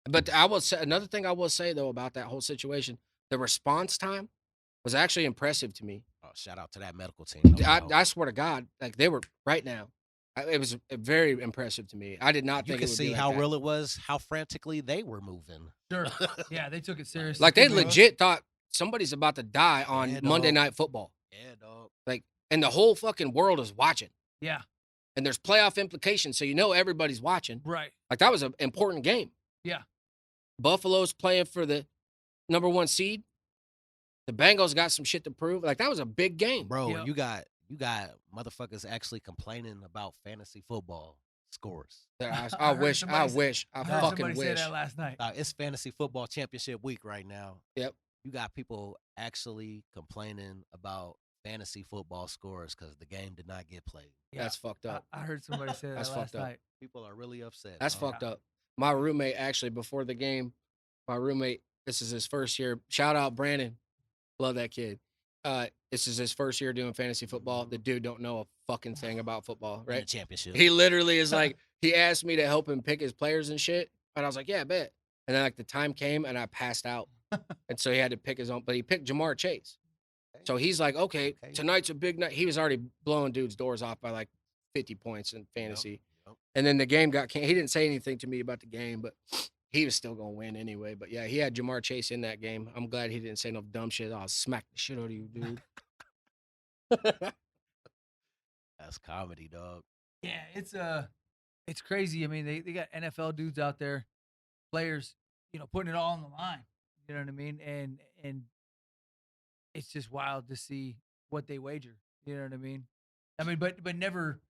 But I will say another thing I will say though about that whole situation, the response time was actually impressive to me. Oh, shout out to that medical team. no doubt. I swear to God, like they were right now. It was very impressive to me. I did not You think can it would see be like how that. real it was, how frantically they were moving. Sure. Yeah, they took it seriously. Like they too, bro. legit thought somebody's about to die on Yeah, Monday dog. Night Football. Yeah, dog. Like, and the whole fucking world is watching. Yeah. And there's playoff implications, so you know everybody's watching. Right. Like that was an important game. Yeah. Buffalo's playing for the #1 seed. The Bengals got some shit to prove. Like that was a big game. Bro, Yep. you got motherfuckers actually complaining about fantasy football scores. I I heard wish, somebody I say- wish, I I heard fucking somebody say wish. that last night. It's fantasy football championship week right now. Yep. You got people actually complaining about fantasy football scores because the game did not get played. Yeah. That's fucked up. I heard somebody say that That's last fucked up. night. People are really upset. That's dog. fucked up. My roommate actually before the game, this is his first year. Shout out Brandon. Love that kid. This is his first year doing fantasy football. The dude don't know a fucking thing about football, In the right? championship. He literally is like, he asked me to help him pick his players and shit. And I was like, yeah, bet. And then like the time came and I passed out. And so he had to pick his own, but he picked Jamar Chase. So he's like, okay, tonight's a big night. He was already blowing dudes' doors off by like 50 points in fantasy. Yep. And then the game got canceled. He didn't say anything to me about the game, but he was still going to win anyway. But yeah, he had Jamar Chase in that game. I'm glad he didn't say no dumb shit. I'll smack the shit out of you, dude. That's comedy, dog. Yeah, it's crazy. I mean, they got NFL dudes out there, players, putting it all on the line. You know what I mean? And it's just wild to see what they wager. You know what I mean? I mean, but never.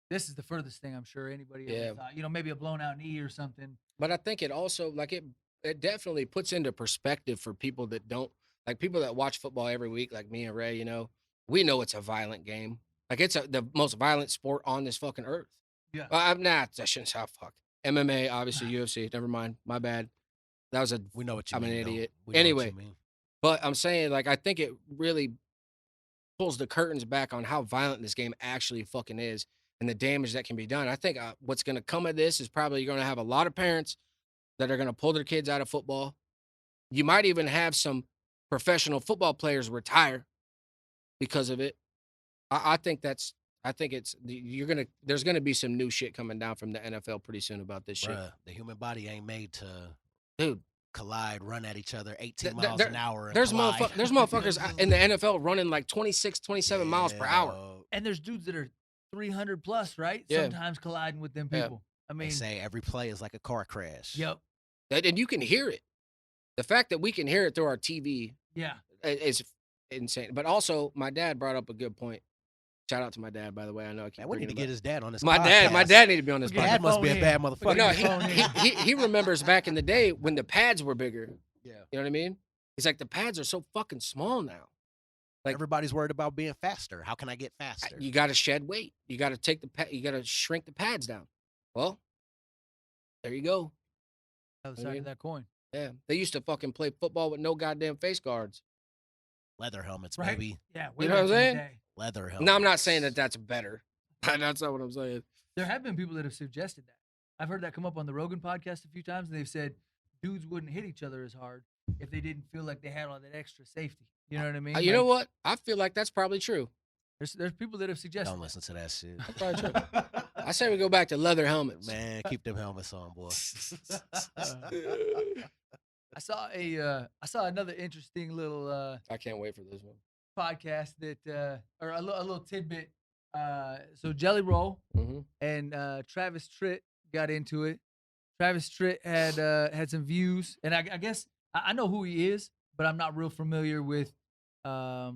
This is the furthest thing I'm sure anybody ever thought. Maybe a blown out knee or something. But I think it also it definitely puts into perspective for people that don't like people that watch football every week, like me and Ray. We know it's a violent game. Like it's the most violent sport on this fucking earth. Yeah. I'm not. I shouldn't say fuck. MMA, obviously UFC. Never mind. My bad. That was We know what you I'm mean. an though. idiot. We know what Anyway. you mean. But I'm saying, like, I think it really pulls the curtains back on how violent this game actually fucking is and the damage that can be done. I think what's going to come of this is probably you're going to have a lot of parents that are going to pull their kids out of football. You might even have some professional football players retire because of it. I think there's going to be some new shit coming down from the NFL pretty soon about this shit. Bruh, the human body ain't made to Dude, collide, run at each other 18 There- miles there- an hour. And there's collide. motherfuckers in the NFL running like 26, 27 miles per hour. dog. And there's dudes that are 300 plus, right? Yeah. Sometimes colliding with them Yeah. people. I They mean, say every play is like a car crash. yep. And you can hear it. The fact that we can hear it through our TV Yeah. is insane. But also, my dad brought up a good point. Shout out to my dad, by the way. I know I keep Man, we need to bringing get him his dad on this up. My podcast. dad need to be on this We'll get Dad podcast. must be a phone bad in. motherfucker. We'll No, get the phone in. he remembers back in the day when the pads were bigger. Yeah. You know what I mean? He's like, the pads are so fucking small now. Like- Everybody's worried about being faster. How can I get faster? You got to shed weight. You got to take you got to shrink the pads down. Well, there you go. Other I side mean- of that coin. Yeah, they used to fucking play football with no goddamn face guards. Leather helmets, Right? baby. Yeah. You know what I'm back in the saying? day. Leather helmets. No, I'm not saying that that's better. That's not what I'm saying. There have been people that have suggested that. I've heard that come up on the Rogan podcast a few times, and they've said dudes wouldn't hit each other as hard if they didn't feel like they had all that extra safety. You know what I mean? You know Like, what? I feel like that's probably true. There's people that have suggested. Don't listen to that shit. That's probably true. I say we go back to leather helmets. Man, keep them helmets on, boy. I saw another interesting little I can't wait for this one. podcast that or a little tidbit. So Jelly Roll Mm-hmm. and Travis Tritt got into it. Travis Tritt had some views, and I guess I know who he is, but I'm not real familiar with a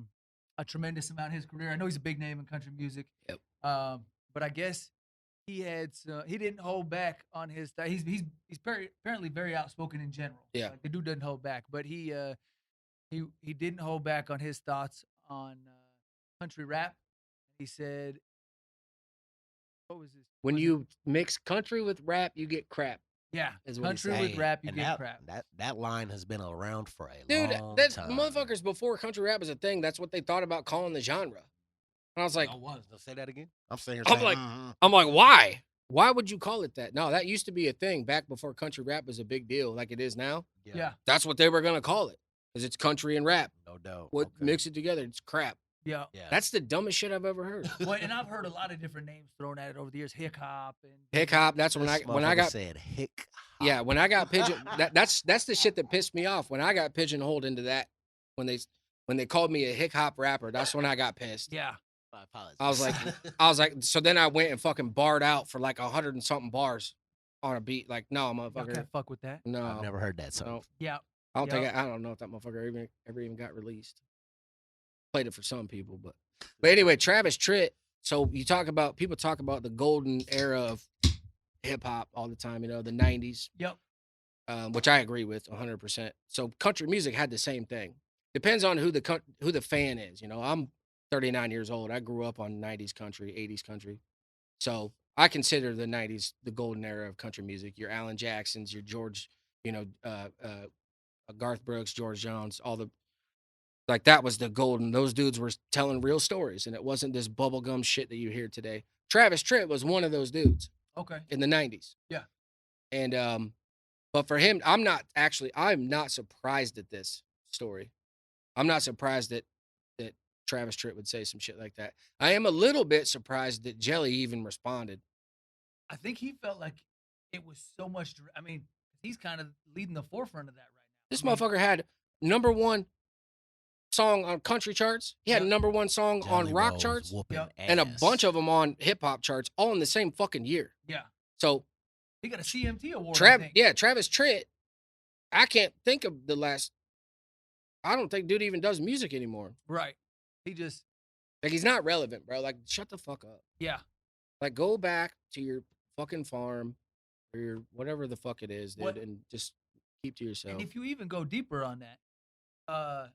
tremendous amount of his career. I know he's a big name in country music. Yep. But I guess he didn't hold back on his. He's apparently very outspoken in general. Yeah. Like the dude doesn't hold back, but he didn't hold back on his thoughts on country rap. He said, "What was this? When Was it- you mix country with rap, you get crap. yeah, is what he country said. with Hey, rap, you and get that, crap." That line has been around for a Dude, long that's time. motherfuckers before country rap was a thing. That's what they thought about calling the genre. And I was like, I was. Don't say that again. I'm sitting here I'm saying, like- mhm. I'm like, why? Why would you call it that? No, that used to be a thing back before country rap was a big deal, like it is now. Yeah, That's what they were gonna call it, because it's country and rap. No doubt. What Okay. mix it together? It's crap. yeah. Yeah. That's the dumbest shit I've ever heard. Well, and I've heard a lot of different names thrown at it over the years. Hiphop and Hip hop. That's when This I motherfucker got said hick. yeah when I got pigeon. That's the shit that pissed me off when I got pigeonholed into that. When they called me a hip hop rapper, that's when I got pissed. yeah. I apologize. I was like, so then I went and fucking barred out for like 100 and something bars on a beat. Like, no, Y'all motherfucker, can't fuck with that. no, I've never heard that song. no. Yeah, I don't think Yup. I don't know if that motherfucker ever even got released. Played it for some people, but anyway, Travis Tritt. So people talk about the golden era of hip hop all the time. You know, the '90s, yep. which I agree with 100%. So country music had the same thing. Depends on who the fan is. You know, I'm 39 years old. I grew up on '90s country, '80s country, so I consider the '90s the golden era of country music. Your Alan Jacksons, your George, Garth Brooks, George Jones, all the like that was the golden. Those dudes were telling real stories, and it wasn't this bubblegum shit that you hear today. Travis Tritt was one of those dudes Okay. in the '90s. Yeah. And but for him, I'm not surprised at this story. I'm not surprised that Travis Tritt would say some shit like that. I am a little bit surprised that Jelly even responded. I think he felt like it was so much. I mean, he's kind of leading the forefront of that right now. This I mean, motherfucker had #1 song on country charts. He had Yep. #1 song on Jelly rock Roll's charts, whooping Yep. and a ass. bunch of them on hip hop charts, all in the same fucking year. Yeah, So he got a CMT award. I think. Travis Tritt. I can't think of the last. I don't think dude even does music anymore. Right. He just. Like he's not relevant, bro. Like shut the fuck up. Yeah. Like go back to your fucking farm or your whatever the fuck it is, dude, What- and just keep to yourself. And if you even go deeper on that,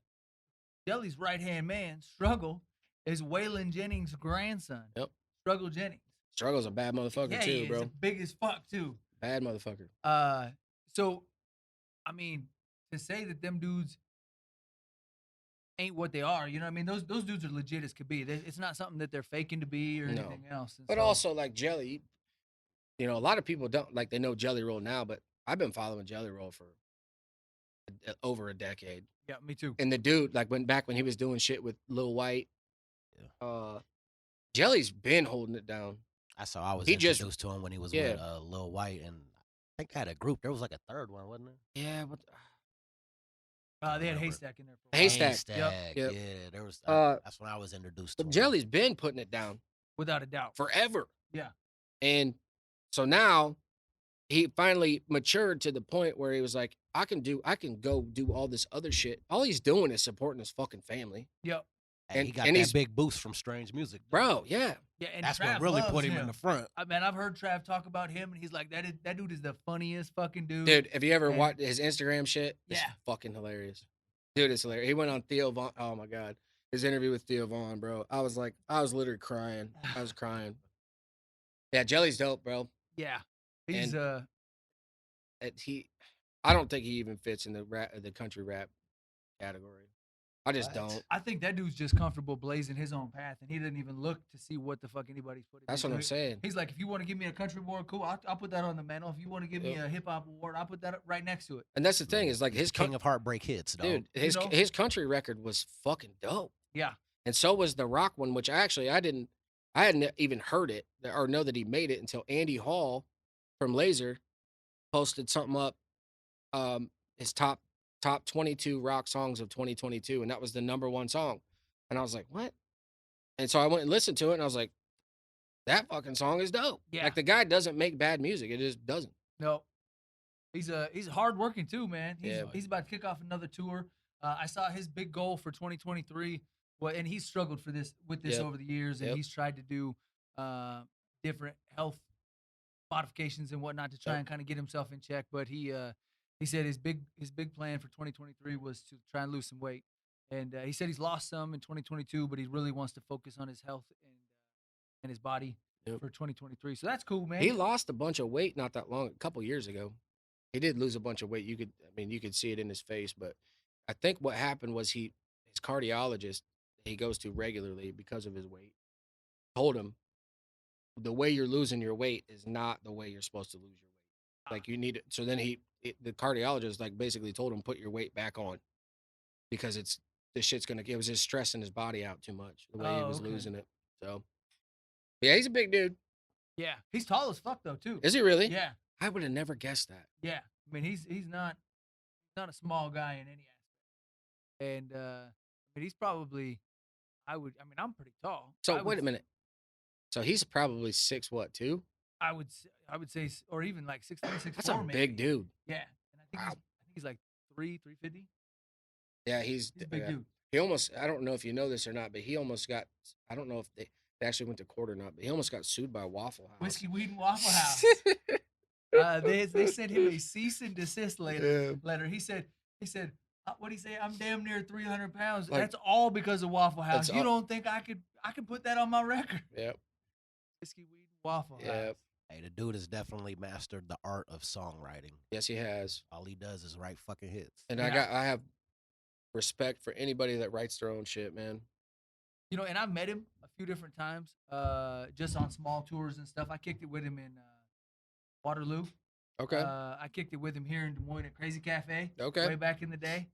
Jelly's right hand man, Struggle, is Waylon Jennings' grandson. Yep. Struggle Jennings. Struggle's a bad motherfucker yeah, too, he is. bro. Big as fuck too. Bad motherfucker. So, I mean, to say that them dudes ain't what they are, you know what I mean? Those dudes are legit as could be. It's not something that they're faking to be or No. anything else. And But so- also like Jelly, a lot of people don't like they know Jelly Roll now, but I've been following Jelly Roll for over a decade. yeah, me too. And the dude, like when he was doing shit with Lil White, Yeah. Jelly's been holding it down. I saw I was He just- introduced to him when he was yeah. with Lil White, and I think I had a group. There was like a third one, wasn't there? Yeah, but They had Remember. Haystack in there. For a while. Haystack. Yep. Yep. Yeah, there was. Uh, that's when I was introduced to him. Jelly's been putting it down Without a doubt. forever. Yeah. And so now he finally matured to the point where he was like, I can go do all this other shit. All he's doing is supporting his fucking family. Yep. Hey, he got and that he's big boost from Strange Music, bro, yeah. Yeah, and That's Trav what really loves put him in the front. Man, I've heard Trav talk about him, and he's like, that dude is the funniest fucking dude. Dude, have you ever And- watched his Instagram shit? It's Yeah. fucking hilarious. Dude, it's hilarious. He went on Theo Vaughn. Oh my god, his interview with Theo Vaughn, bro. I was literally crying. I was crying. Yeah, Jelly's dope, bro. Yeah, he's And- I don't think he even fits in the country rap category. I just What? don't. I think that dude's just comfortable blazing his own path, and he doesn't even look to see what the fuck anybody's putting. That's what I'm saying. He's like, if you want to give me a country award, cool, I'll put that on the mantle. If you want to give me a hip hop award, I'll put that right next to it. And that's the thing is like his King of Heartbreak hits, dog. dude, his country record was fucking dope. Yeah, And so was the rock one, which I hadn't even heard it or know that he made it until Andy Hall from Laser posted something up, his top 22 rock songs of 2022, and that was the #1 song. And I was like, what? And so I went and listened to it, and I was like, that fucking song is dope. Yeah. Like the guy doesn't make bad music; it just doesn't. no, he's hardworking too, man. Yeah. He's about to kick off another tour. I saw his big goal for 2023. Well, and he's struggled with this Yep. over the years, and Yep. he's tried to do different health modifications and whatnot to try Yep. and kind of get himself in check. But he said his big plan for 2023 was to try and lose some weight, and he said he's lost some in 2022, but he really wants to focus on his health and his body Yep. for 2023. So that's cool, man. He lost a bunch of weight not that long, a couple years ago. He did lose a bunch of weight. You could see it in his face, but I think what happened was his cardiologist he goes to regularly because of his weight told him the way you're losing your weight is not the way you're supposed to lose your weight. Like you need it. So then the cardiologist like basically told him put your weight back on because it was just stressing his body out too much the way he was okay. losing it. So yeah, he's a big dude. Yeah, he's tall as fuck though too. Is he really? Yeah, I would have never guessed that. yeah. I mean, he's not a small guy in any aspect, and I mean, he's probably. I'm pretty tall. So wait a minute. So he's probably 6'2"? I would say, or even like 6'3", 6'4". That's a maybe. big dude. Yeah, and I think he's like 350. Yeah, he's He's a big dude. He almost, I don't know if you know this or not, but he almost got, I don't know if they actually went to court or not, but he almost got sued by Waffle House. Whiskey, Weed, and Waffle House. They sent him a cease and desist letter. He said, what do you say? I'm damn near 300 pounds. Like, that's all because of Waffle House. that's You all- don't think I could put that on my record? Yep. Whiskey, Weed, and Waffle House. Yep. Hey, the dude has definitely mastered the art of songwriting. Yes, he has. All he does is write fucking hits. And Yeah. I have respect for anybody that writes their own shit, man. You know, and I've met him a few different times, just on small tours and stuff. I kicked it with him in Waterloo. Okay. I kicked it with him here in Des Moines at Crazy Cafe. Okay. Way back in the day.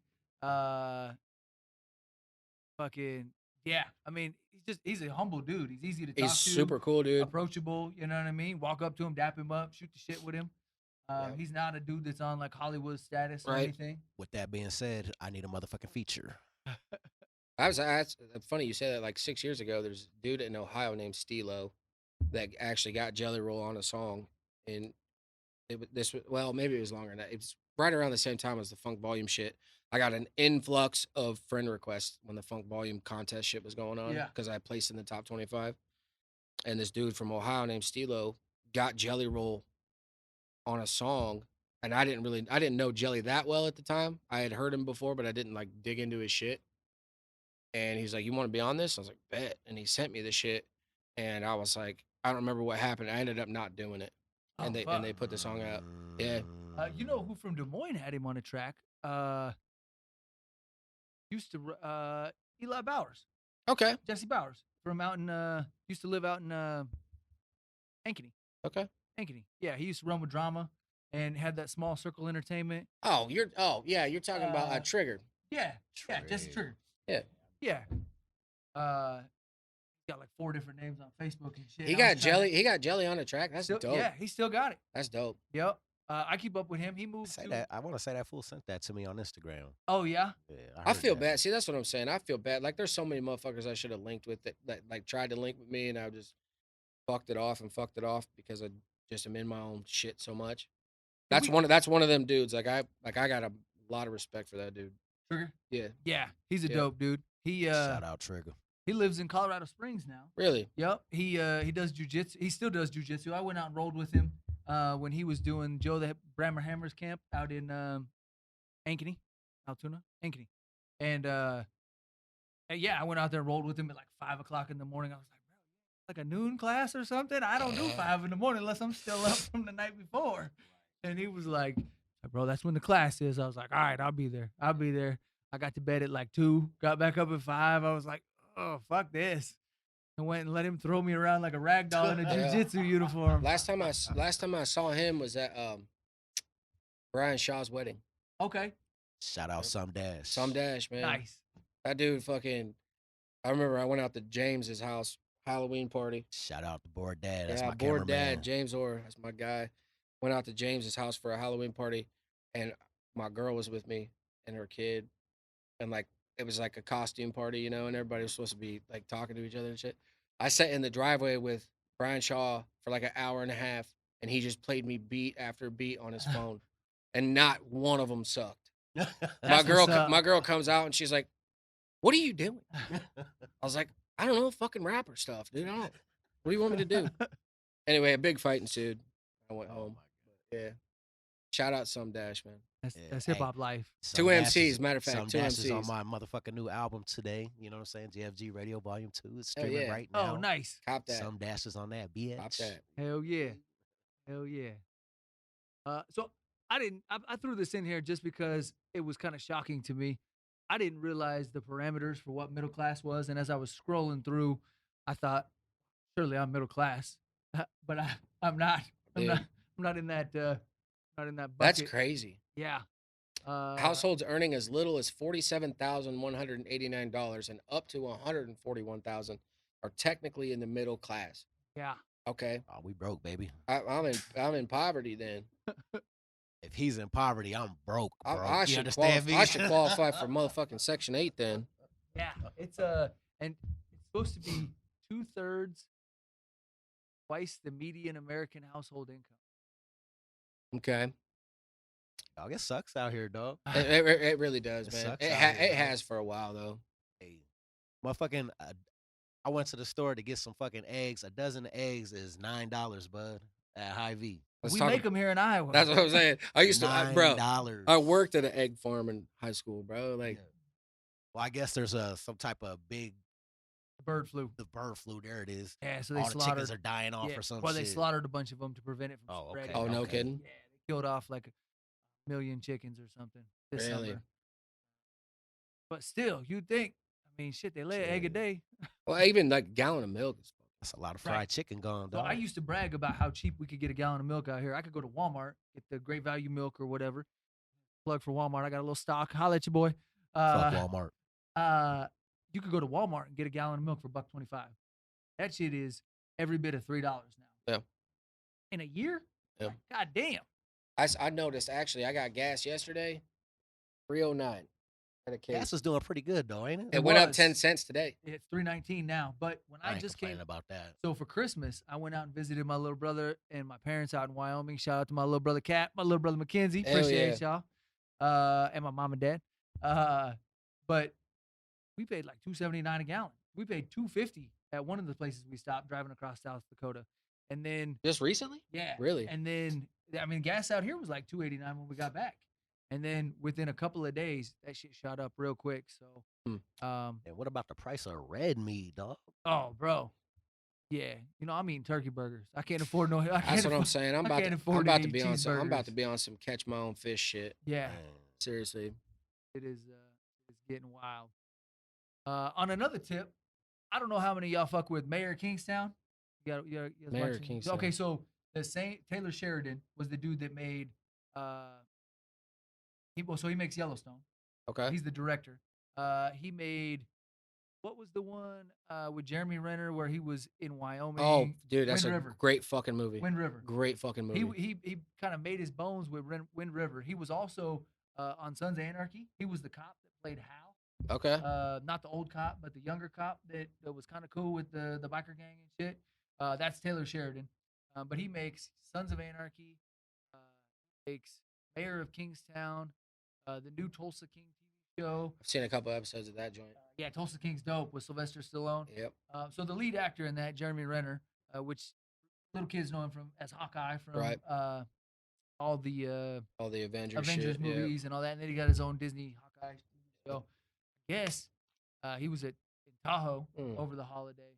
Fucking yeah. I mean, he's a humble dude. He's easy to talk to. He's super cool, dude. Approachable. You know what I mean? Walk up to him, dap him up, shoot the shit with him. Yep. He's not a dude that's on like Hollywood status or Right. anything. With that being said, I need a motherfucking feature. It's funny you say that. Like 6 years ago, there's a dude in Ohio named Stilo that actually got Jelly Roll on a song, and maybe it was longer than that. It was right around the same time as the Funk Volume shit. I got an influx of friend requests when the Funk Volume contest shit was going on Yeah. because I placed in the top 25, and this dude from Ohio named Stilo got Jelly Roll on a song, and I didn't know Jelly that well at the time. I had heard him before, but I didn't like dig into his shit. And he's like, "You want to be on this?" I was like, "Bet." And he sent me the shit, and I was like, I don't remember what happened. I ended up not doing it, Oh, and they put the song out. Yeah. You know who from Des Moines had him on a track? Used to Eli Bowers, Okay. Jesse Bowers from out in used to live out in Ankeny. Okay. Ankeny. Yeah, he used to run with Drama and had that Small Circle Entertainment. You're talking about Trigger. Yeah, Jesse Trigger. Yeah. Yeah. He got like 4 different names on Facebook and shit. He I got was trying to- Jelly. He got Jelly on the track. That's Still, dope. yeah, he still got it. That's dope. Yep. I keep up with him. He moved Say to. that. I want to say that fool sent that to me on Instagram. Oh yeah. Yeah, I heard feel that. bad. See, that's what I'm saying. I feel bad. Like, there's so many motherfuckers I should have linked with that like tried to link with me, and I just fucked it off because I just am in my own shit so much. That's one of them dudes. Like I got a lot of respect for that dude. Trigger. Yeah. Yeah, he's a Yeah. dope dude. He Shout out Trigger. He lives in Colorado Springs now. Really? Yep. He does jujitsu. He still does jujitsu. I went out and rolled with him when he was doing Joe the Brammer Hammers camp out in Ankeny, Altoona, Ankeny, and yeah, I went out there and rolled with him at like 5 o'clock in the morning. I was like, bro, like a noon class or something. I don't do 5 in the morning unless I'm still up from the night before. And he was like, bro, that's when the class is. I was like, all right, I'll be there. I'll be there. I got to bed at like 2, got back up at 5. I was like, oh, fuck this. And went and let him throw me around like a rag doll in a jiu-jitsu uniform. Last time I saw him was at Brian Shaw's wedding. Okay. Shout out Some Dash. Some Dash, man. Nice. That dude fucking. I remember I went out to James's house Halloween party. Shout out to Board Dad. That's yeah, my Board cameraman. Dad, James Orr, that's my guy. Went out to James's house for a Halloween party, and my girl was with me and her kid, and like it was like a costume party, you know, and everybody was supposed to be like talking to each other and shit. I sat in the driveway with Brian Shaw for like an hour and a half, and he just played me beat after beat on his phone, and not one of them sucked. My girl comes out and she's like, "What are you doing?" I was like, "I don't know, fucking rapper stuff, dude. I don't. What do you want me to do?" Anyway, a big fight ensued. I went home. Yeah. Shout out Some Dash, man. That's hip hop life. Two MCs, matter of fact. Some Two Dash is MCs. on my motherfucking new album today. You know what I'm saying? GFG Radio Volume 2. It's Hell streaming yeah. right now. Oh, nice. Cop that. Some Dash is on that, bitch. Cop that. Hell yeah. Hell yeah. So I threw this in here just because it was kind of shocking to me. I didn't realize the parameters for what middle class was. And as I was scrolling through, I thought, surely I'm middle class. But I'm not. I'm not in that bucket. That's crazy. Yeah. Households earning as little as $47,189 and up to $141,000 are technically in the middle class. Yeah. Okay. Oh, we broke, baby. I'm in poverty then. If he's in poverty, I'm broke, bro. I should qualify for motherfucking Section 8 then. Yeah. It's and it's supposed to be 2/3 twice the median American household income. Okay. Dog, it sucks out here, dog. It really does, It man. sucks It out here, dog. has for a while though. Hey, motherfucking, I went to the store to get some fucking eggs. A dozen eggs is $9, bud, at Hy-Vee. We make them here in Iowa. That's what I'm saying. I used to, $9. I worked at an egg farm in high school, bro. Like, well, I guess there's some type of big bird flu. The bird flu, there it is. Yeah, so they all the slaughtered. chickens are dying off or something. Well, they slaughtered a bunch of them to prevent it from spreading. Oh, no kidding. Yeah, they killed off like 1 million chickens or something this summer. But still, you'd think. I mean, shit, they lay an egg a day. Well, even like a gallon of milk is. That's a lot of fried chicken gone, So dog. I used to brag about how cheap we could get a gallon of milk out here. I could go to Walmart, get the Great Value milk or whatever. Plug for Walmart. I got a little stock. Holla at your boy. Fuck Walmart. You could go to Walmart and get a gallon of milk for $1.25. That shit is every bit of $3 now. Yeah. In a year? Yeah. Like, God damn. I noticed actually I got gas yesterday, $3.09. Gas is doing pretty good though, ain't it? It went up 10 cents today. It's $3.19 now. But when I just came about that. So for Christmas, I went out and visited my little brother and my parents out in Wyoming. Shout out to my little brother Cat, my little brother Mackenzie. Appreciate y'all. And my mom and dad. But we paid like $2.79 a gallon. We paid $2.50 at one of the places we stopped driving across South Dakota. And then just recently? Yeah. Really? And then I mean gas out here was like $2.89 when we got back. And then within a couple of days, that shit shot up real quick. So and what about the price of red meat, dog? Oh, bro. Yeah. You know, I'm eating turkey burgers. I can't afford no That's what I'm saying. I'm about to be on some catch my own fish shit. Yeah. Seriously. It is it's getting wild. On another tip, I don't know how many of y'all fuck with Mayor Kingstown. You got Mayor Kingstown. Okay, so the same Taylor Sheridan was the dude that made he makes Yellowstone. Okay. He's the director. He made what was the one with Jeremy Renner where he was in Wyoming? Oh, dude, that's a great fucking movie. Wind River. Great fucking movie. He kind of made his bones with Wind River. He was also on Sons of Anarchy. He was the cop that played Hal. Okay. Not the old cop, but the younger cop that was kind of cool with the biker gang and shit. That's Taylor Sheridan. But he makes Sons of Anarchy, makes Mayor of Kingstown, the new Tulsa King TV show. I've seen a couple episodes of that joint. Yeah, Tulsa King's dope with Sylvester Stallone. Yep. So the lead actor in that, Jeremy Renner, which little kids know him from as Hawkeye from Right. all the Avengers Avengers shit. Yeah. movies and all that, and then he got his own Disney Hawkeye show. Yes, he was in Tahoe over the holiday.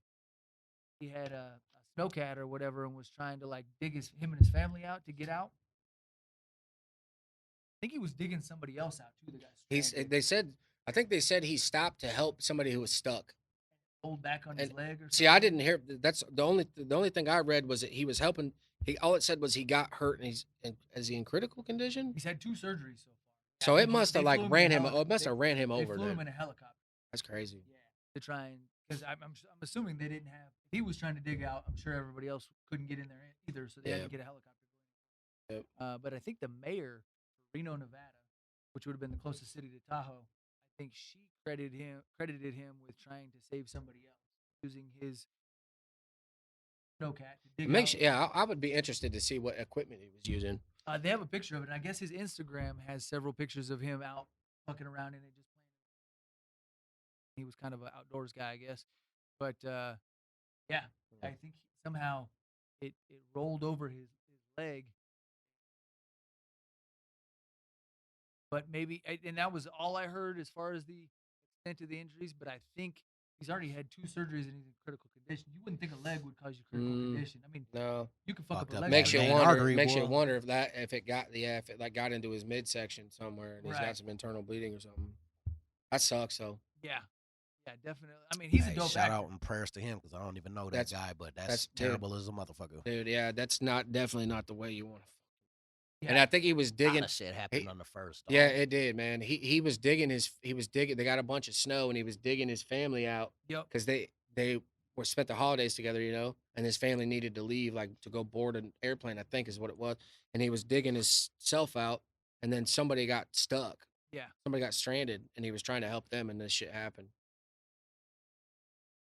He had a snowcat or whatever, and was trying to like dig him and his family out to get out. I think he was digging somebody else out too. The guy. I think they said he stopped to help somebody who was stuck. Hold back on his leg or something. See, I didn't hear. That's the only thing I read was that he was helping. All it said was he got hurt and is he in critical condition? He's had 2 surgeries so far. So it must have like ran him. It must have ran him They over. flew him in a helicopter. That's crazy. Yeah, to try and because I'm assuming they didn't have. If he was trying to dig out, I'm sure everybody else couldn't get in there either, so they had to get a helicopter. Yep. But I think the mayor of Reno, Nevada, which would have been the closest city to Tahoe, I think she credited him with trying to save somebody else using his snowcat to dig out. Yeah, I would be interested to see what equipment he was using. They have a picture of it, and I guess his Instagram has several pictures of him out fucking around in it, just playing. He was kind of an outdoors guy, I guess. But yeah, I think somehow it rolled over his leg. But maybe, and that was all I heard as far as the extent of the injuries. But I think he's already had 2 surgeries and he's in critical condition. You wouldn't think a leg would cause you critical condition. I mean, no, you can fuck up a leg. Makes you wonder if it got into his midsection somewhere and he's got some internal bleeding or something. That sucks though. Yeah, definitely. I mean, he's a dope shout actor. out and prayers to him because I don't even know that guy, but that's terrible as a motherfucker. Dude, yeah, that's definitely not the way you want to. Yeah. And I think he was digging. A lot of shit happened on the first. Dog. Yeah, it did, man. He was digging They got a bunch of snow, and he was digging his family out. Yep. Because they spent the holidays together, and his family needed to leave, like to go board an airplane. I think is what it was. And he was digging himself out, and then somebody got stuck. Yeah. Somebody got stranded, and he was trying to help them, and this shit happened.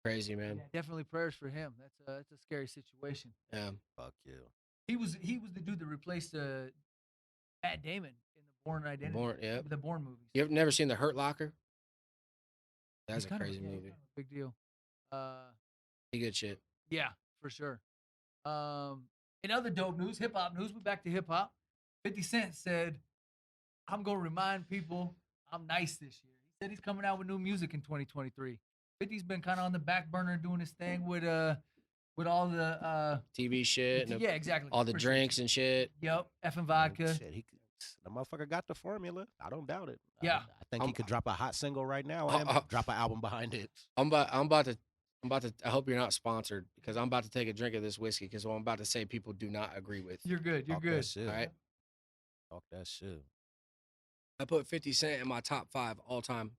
Crazy, man. Yeah, definitely prayers for him. That's a scary situation. Yeah. Fuck you. He was the dude that replaced Matt Damon in the Bourne Identity. The Bourne movies. You ever never seen The Hurt Locker? That's a crazy movie. Big deal. Good shit. Yeah, for sure. In other dope news, hip hop news, we're back to hip hop. 50 Cent said, "I'm gonna remind people I'm nice this year." He said he's coming out with new music in 2023. 50's been kind of on the back burner doing his thing with all the TV shit. Yeah, exactly. All the drinks and shit. Yep, effing vodka. Shit, the motherfucker got the formula. I don't doubt it. Yeah, I think he could drop a hot single right now and drop an album behind it. I'm about to. I hope you're not sponsored because I'm about to take a drink of this whiskey because what I'm about to say people do not agree with. You're good. You're good. All right. Talk that shit. I put 50 Cent in my top 5 all time.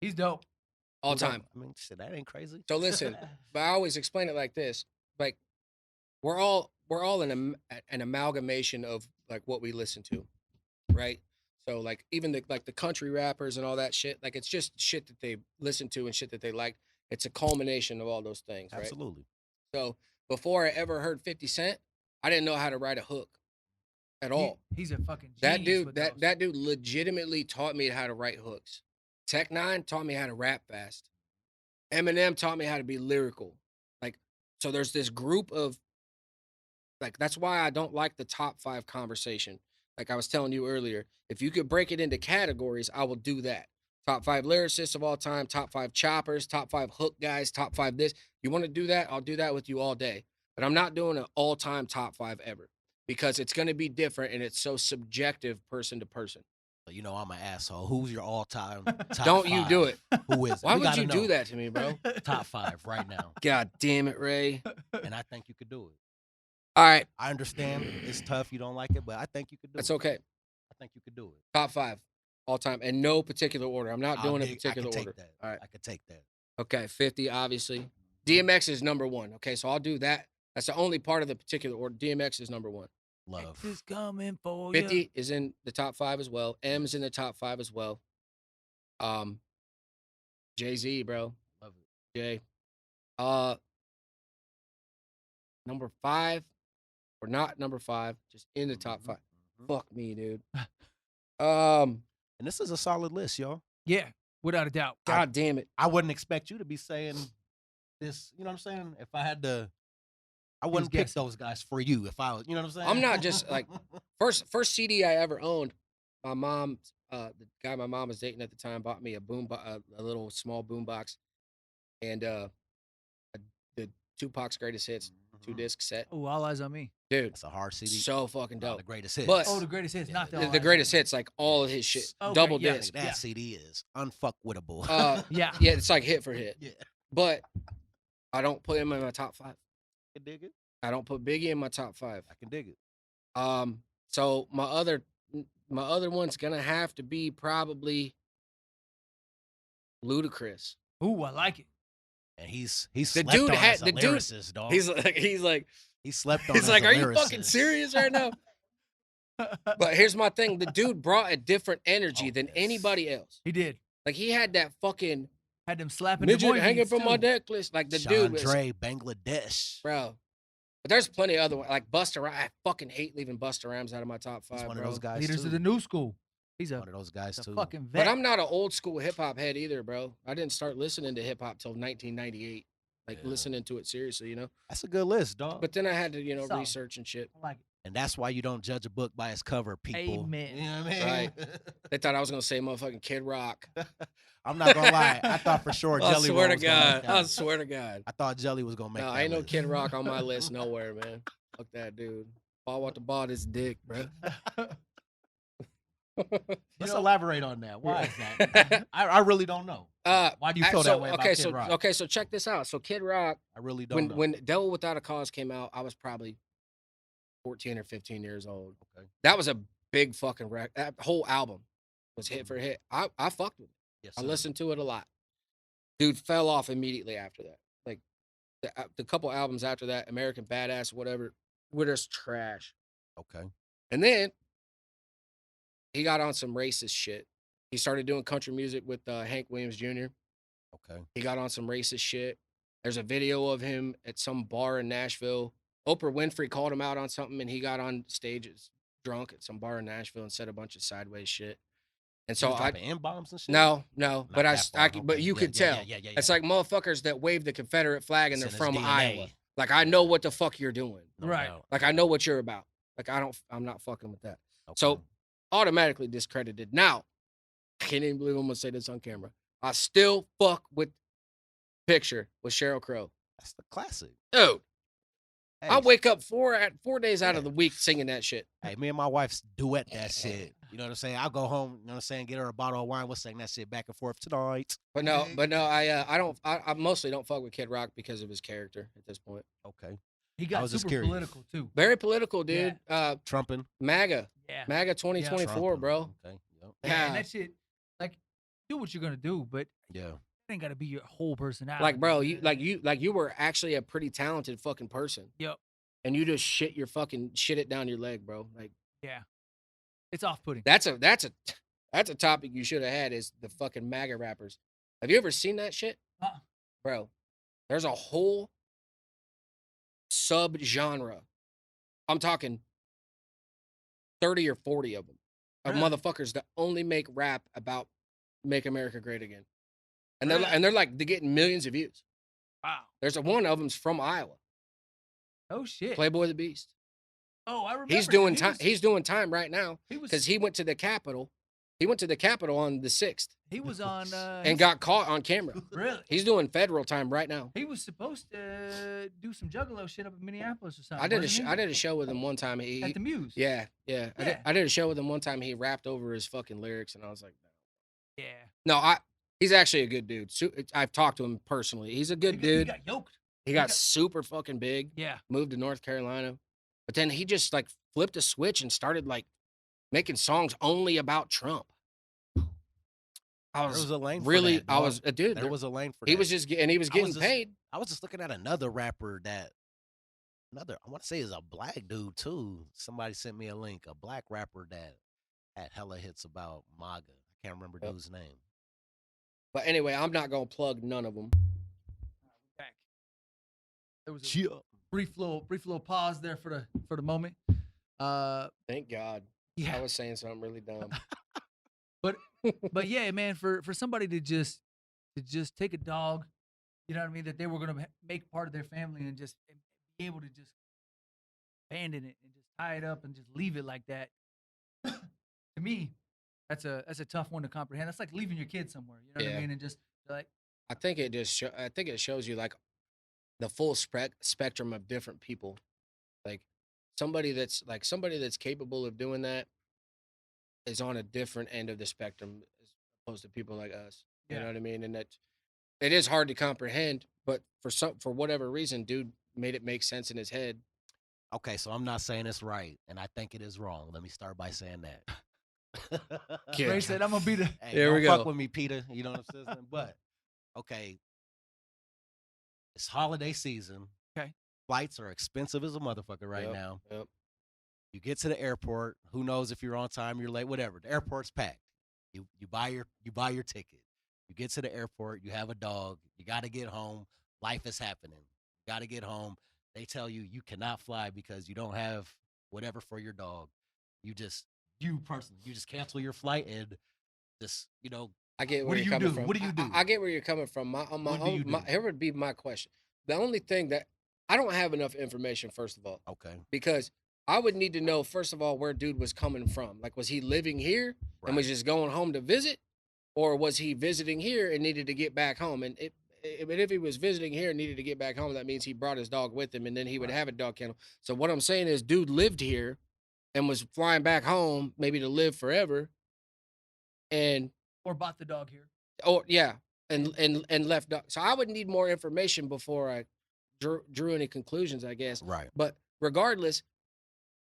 He's dope. All time. I mean, shit, that ain't crazy. So listen, but I always explain it like this: like we're all an amalgamation of like what we listen to, right? So like even the country rappers and all that shit, like it's just shit that they listen to and shit that they like. It's a culmination of all those things, right? Absolutely. So before I ever heard 50 Cent, I didn't know how to write a hook at all. He's a fucking genius. That dude legitimately taught me how to write hooks. Tech 9 taught me how to rap fast. Eminem taught me how to be lyrical. Like, so there's this group of, like, that's why I don't like the top 5 conversation. Like I was telling you earlier, if you could break it into categories, I will do that. Top 5 lyricists of all time, top 5 choppers, top 5 hook guys, top 5 this. You want to do that? I'll do that with you all day. But I'm not doing an all-time top 5 ever because it's going to be different and it's so subjective person to person. You know I'm an asshole. Who's your all-time top Don't 5? you do it. Who is it? Why would you do that to me, bro? Top 5 right now. God damn it, Ray. And I think you could do it. All right. I understand it's tough. You don't like it, but I think you could do it. That's okay. I think you could do it. Top 5 all time in no particular order. I'm not doing a particular order. That. All right. I could take that. Okay. 50, obviously. DMX is number 1. Okay. So I'll do that. That's the only part of the particular order. DMX is number 1. Love. X is coming for 50 you. is in the top 5 as well. M's in the top 5 as well. Jay-Z, bro. Love it. Jay. Number 5 or not number 5, just in the top 5. Fuck me, dude. And this is a solid list, y'all. Yeah. Without a doubt. God damn it. I wouldn't expect you to be saying this. You know what I'm saying? If I had to, I wouldn't pick guessing. those guys for you. If I was, you know what I'm saying? I'm not just like first CD I ever owned. My mom, the guy my mom was dating at the time, bought me a little small boombox, and the Tupac's Greatest Hits 2-disc set. Oh, All Eyes on Me. Dude, It's a hard CD. so fucking dope. The greatest hits. But Oh, the greatest hits, not the the All Eyes greatest on Me. hits, like all of his shit, Okay, double yeah. disc. That CD is unfuckwittable. Yeah. Yeah, it's like hit for hit. Yeah. But I don't put him in my top 5. I can dig it. I don't put Biggie in my top 5. I can dig it. So my other one's gonna have to be probably Ludacris. Ooh, I like it. And he's The slept dude on had- as a the dude- lyricist, dog. He's like, he slept on he's as like, a are you fucking lyricist." serious right now? But here's my thing: the dude brought a different energy Oh, than yes. anybody else. He did. Like he had that fucking Had them slapping midget the hanging from my too. necklace. Like the dude was, Chandre, Bangladesh. bro. But there's plenty of other ones. Like Busta Rhymes. I fucking hate leaving Busta Rhymes out of my top 5. He's one bro. of those guys Leaders too. of the new school. He's One of those guys a too. fucking vet. But I'm not an old school hip hop head either, bro. I didn't start listening to hip hop till 1998. Like Yeah. listening to it seriously, you know. That's a good list, dog. But then I had to, Solid. research and shit. I like it. And that's why you don't judge a book by its cover, people. Amen. You know what I mean? Right. They thought I was gonna say motherfucking Kid Rock. I'm not gonna lie. I thought for sure I Jelly swear Roll to was gonna make God. that I list. swear to God. I thought Jelly was gonna make No, that ain't no list. Kid Rock on my list nowhere, man. Fuck that dude. Ball want to ball this dick, bro. Let's elaborate on that. Why is that? I really don't know. Why do you feel that way about Kid Rock? Okay, so check this out. So Kid Rock, I really don't know. when Devil Without a Cause came out, I was probably 14 or 15 years old. Okay. That was a big fucking record. That whole album was hit for hit. I fucked with it. Yes, I sir. listened to it a lot. Dude fell off immediately after that. Like the couple albums after that, American Badass, whatever, were just trash. Okay. And then he got on some racist shit. He started doing country music with Hank Williams Jr. Okay. He got on some racist shit. There's a video of him at some bar in Nashville. Oprah Winfrey called him out on something, and he got on stage drunk at some bar in Nashville and said a bunch of sideways shit. And so I N-bombs and shit. no, Not but that far. but Okay. you Yeah, could yeah, tell. Yeah. It's like motherfuckers that wave the Confederate flag and It's they're in his from DNA. Iowa. Like I know what the fuck you're doing. No Right. doubt. Like I know what you're about. Like I'm not fucking with that. So Okay. automatically discredited. Now, I can't even believe I'm gonna say this on camera. I still fuck with Picture with Sheryl Crow. That's the classic. Dude, Hey, I wake up 4 days out of the week singing that shit. Hey, me and my wife's duet that shit. You know what I'm saying? I'll go home, you know what I'm saying, get her a bottle of wine. We'll sing that shit back and forth tonight. But no, I mostly don't fuck with Kid Rock because of his character at this point. Okay. He I got was just super curious. political too. Very political, dude. Trumping. MAGA. Yeah. MAGA 2024, Trumping. bro. Okay. Yep. Yeah. And Yeah. that shit, like, do what you're gonna do, but Yeah. it ain't gotta be your whole personality. Like, bro, man. you were actually a pretty talented fucking person. Yep. And you just shit it down your leg, bro. Like Yeah. It's off-putting. that's a topic you should have had is the fucking MAGA rappers. Have you ever seen that shit? Uh-uh. Bro, there's a whole sub-genre. I'm talking 30 or 40 of them. Of Really? motherfuckers that only make rap about Make America Great Again. And Really? they're getting millions of views. Wow. There's one of them's from Iowa. Oh shit. Playboy the Beast. Oh, I remember. He's him. doing time. He's doing time right now He was because he went to the Capitol. He went to the Capitol on the 6th he was on and got caught on camera. really. He's doing federal time right now. He was supposed to do some juggalo shit up in Minneapolis or something. I did wasn't he? a show with him one time. At the Muse. Yeah. Yeah. I did a show with him one time. He rapped over his fucking lyrics, and I was like, Yeah. no, he's actually a good dude. I've talked to him personally. He's a good He dude. got yoked. He got super fucking big. Yeah. Moved to North Carolina, but then he just like flipped a switch and started like making songs only about Trump. I There was a lane for really, that, I was dog. a dude. There was a lane for that. He was just and he was I getting was just- paid. I was just looking at another rapper I want to say is a black dude too. Somebody sent me a link. A black rapper that had hella hits about MAGA. I can't remember Yep. dude's name. But anyway, I'm not gonna plug none of them. Back. There was a brief little pause there for the moment. Thank God. Yeah. I was saying something really dumb. But yeah, man, for somebody to just take a dog, you know what I mean, that they were gonna make part of their family and just be able to just abandon it and just tie it up and just leave it like that. To me, that's a tough one to comprehend. That's like leaving your kid somewhere. You know what I Yeah. mean? And just like, I think it just I think it shows you like the full spectrum of different people. Like somebody that's capable of doing that is on a different end of the spectrum as opposed to people like us. You know yeah, what I mean? And that it is hard to comprehend, but for whatever reason, dude made it make sense in his head. Okay, so I'm not saying it's right, and I think it is wrong. Let me start by saying that. Yeah. Ray said, "I'm gonna be the." Hey, There we don't fuck go. with me, Peter. You know what I'm saying? But okay, it's holiday season. Okay. Flights are expensive as a motherfucker right Yep, now. Yep. You get to the airport. Who knows if you're on time, you're late, whatever. The airport's packed. You buy your ticket. You get to the airport. You have a dog. You got to get home. Life is happening. You got to get home. They tell you you cannot fly because you don't have whatever for your dog. You personally, you just cancel your flight and just I get What where do you're you coming do? from. What do you do? I get where you're coming from. What do you do? Here would be my question. The only thing that I don't have enough information, first of all, Okay. because I would need to know first of all where dude was coming from. Like, was he living here and was Right. just going home to visit, or was he visiting here and needed to get back home? And if he was visiting here and needed to get back home, that means he brought his dog with him, and then he would Right. have a dog kennel. So what I'm saying is, dude lived here and was flying back home, maybe to live forever, and Or bought the dog here? oh yeah, and left. So I would need more information before I drew any conclusions, I guess. Right. But regardless,